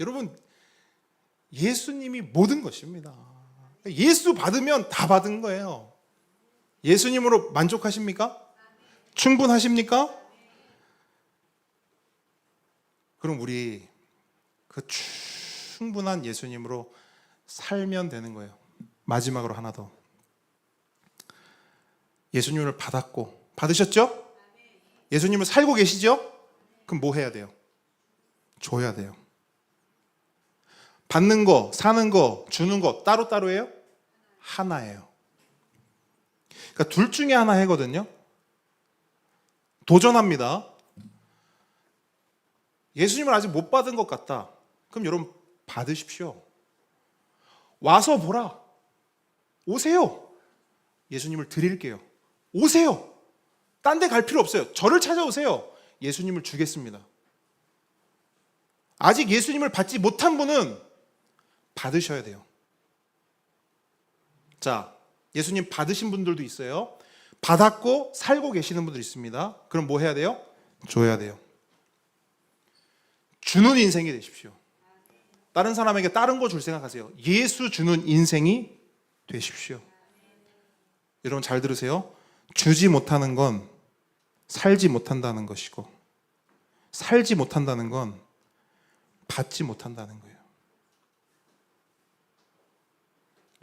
여러분, 예수님이 모든 것입니다. 예수 받으면 다 받은 거예요. 예수님으로 만족하십니까? 충분하십니까? 그럼 우리 그 충분한 예수님으로 살면 되는 거예요. 마지막으로 하나 더. 예수님을 받으셨죠? 예수님을 살고 계시죠? 그럼 뭐 해야 돼요? 줘야 돼요. 받는 거, 사는 거, 주는 거 따로따로예요? 하나예요. 그러니까 둘 중에 하나 해거든요. 도전합니다. 예수님을 아직 못 받은 것 같다. 그럼 여러분 받으십시오. 와서 보라. 오세요. 예수님을 드릴게요. 오세요. 딴 데 갈 필요 없어요. 저를 찾아오세요. 예수님을 주겠습니다. 아직 예수님을 받지 못한 분은 받으셔야 돼요. 자, 예수님 받으신 분들도 있어요. 받았고 살고 계시는 분들 있습니다. 그럼 뭐 해야 돼요? 줘야 돼요. 주는 인생이 되십시오. 다른 사람에게 다른 거 줄 생각하세요. 예수 주는 인생이 되십시오. 여러분 잘 들으세요. 주지 못하는 건 살지 못한다는 것이고, 살지 못한다는 건 받지 못한다는 거예요.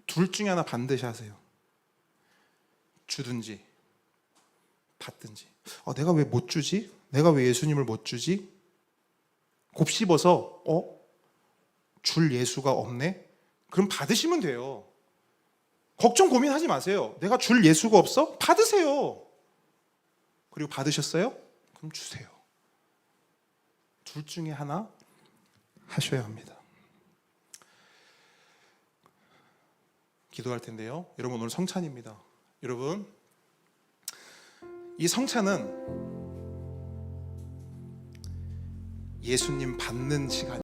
둘 중에 하나 반드시 하세요. 주든지 받든지. 내가 왜 못 주지? 내가 왜 예수님을 못 주지? 곱씹어서 줄 예수가 없네? 그럼 받으시면 돼요. 걱정 고민하지 마세요. 내가 줄 예수가 없어? 받으세요. 그리고 받으셨어요? 그럼 주세요. 둘 중에 하나 하셔야 합니다. 기도할 텐데요. 여러분 오늘 성찬입니다. 여러분 이 성찬은 예수님 받는 시간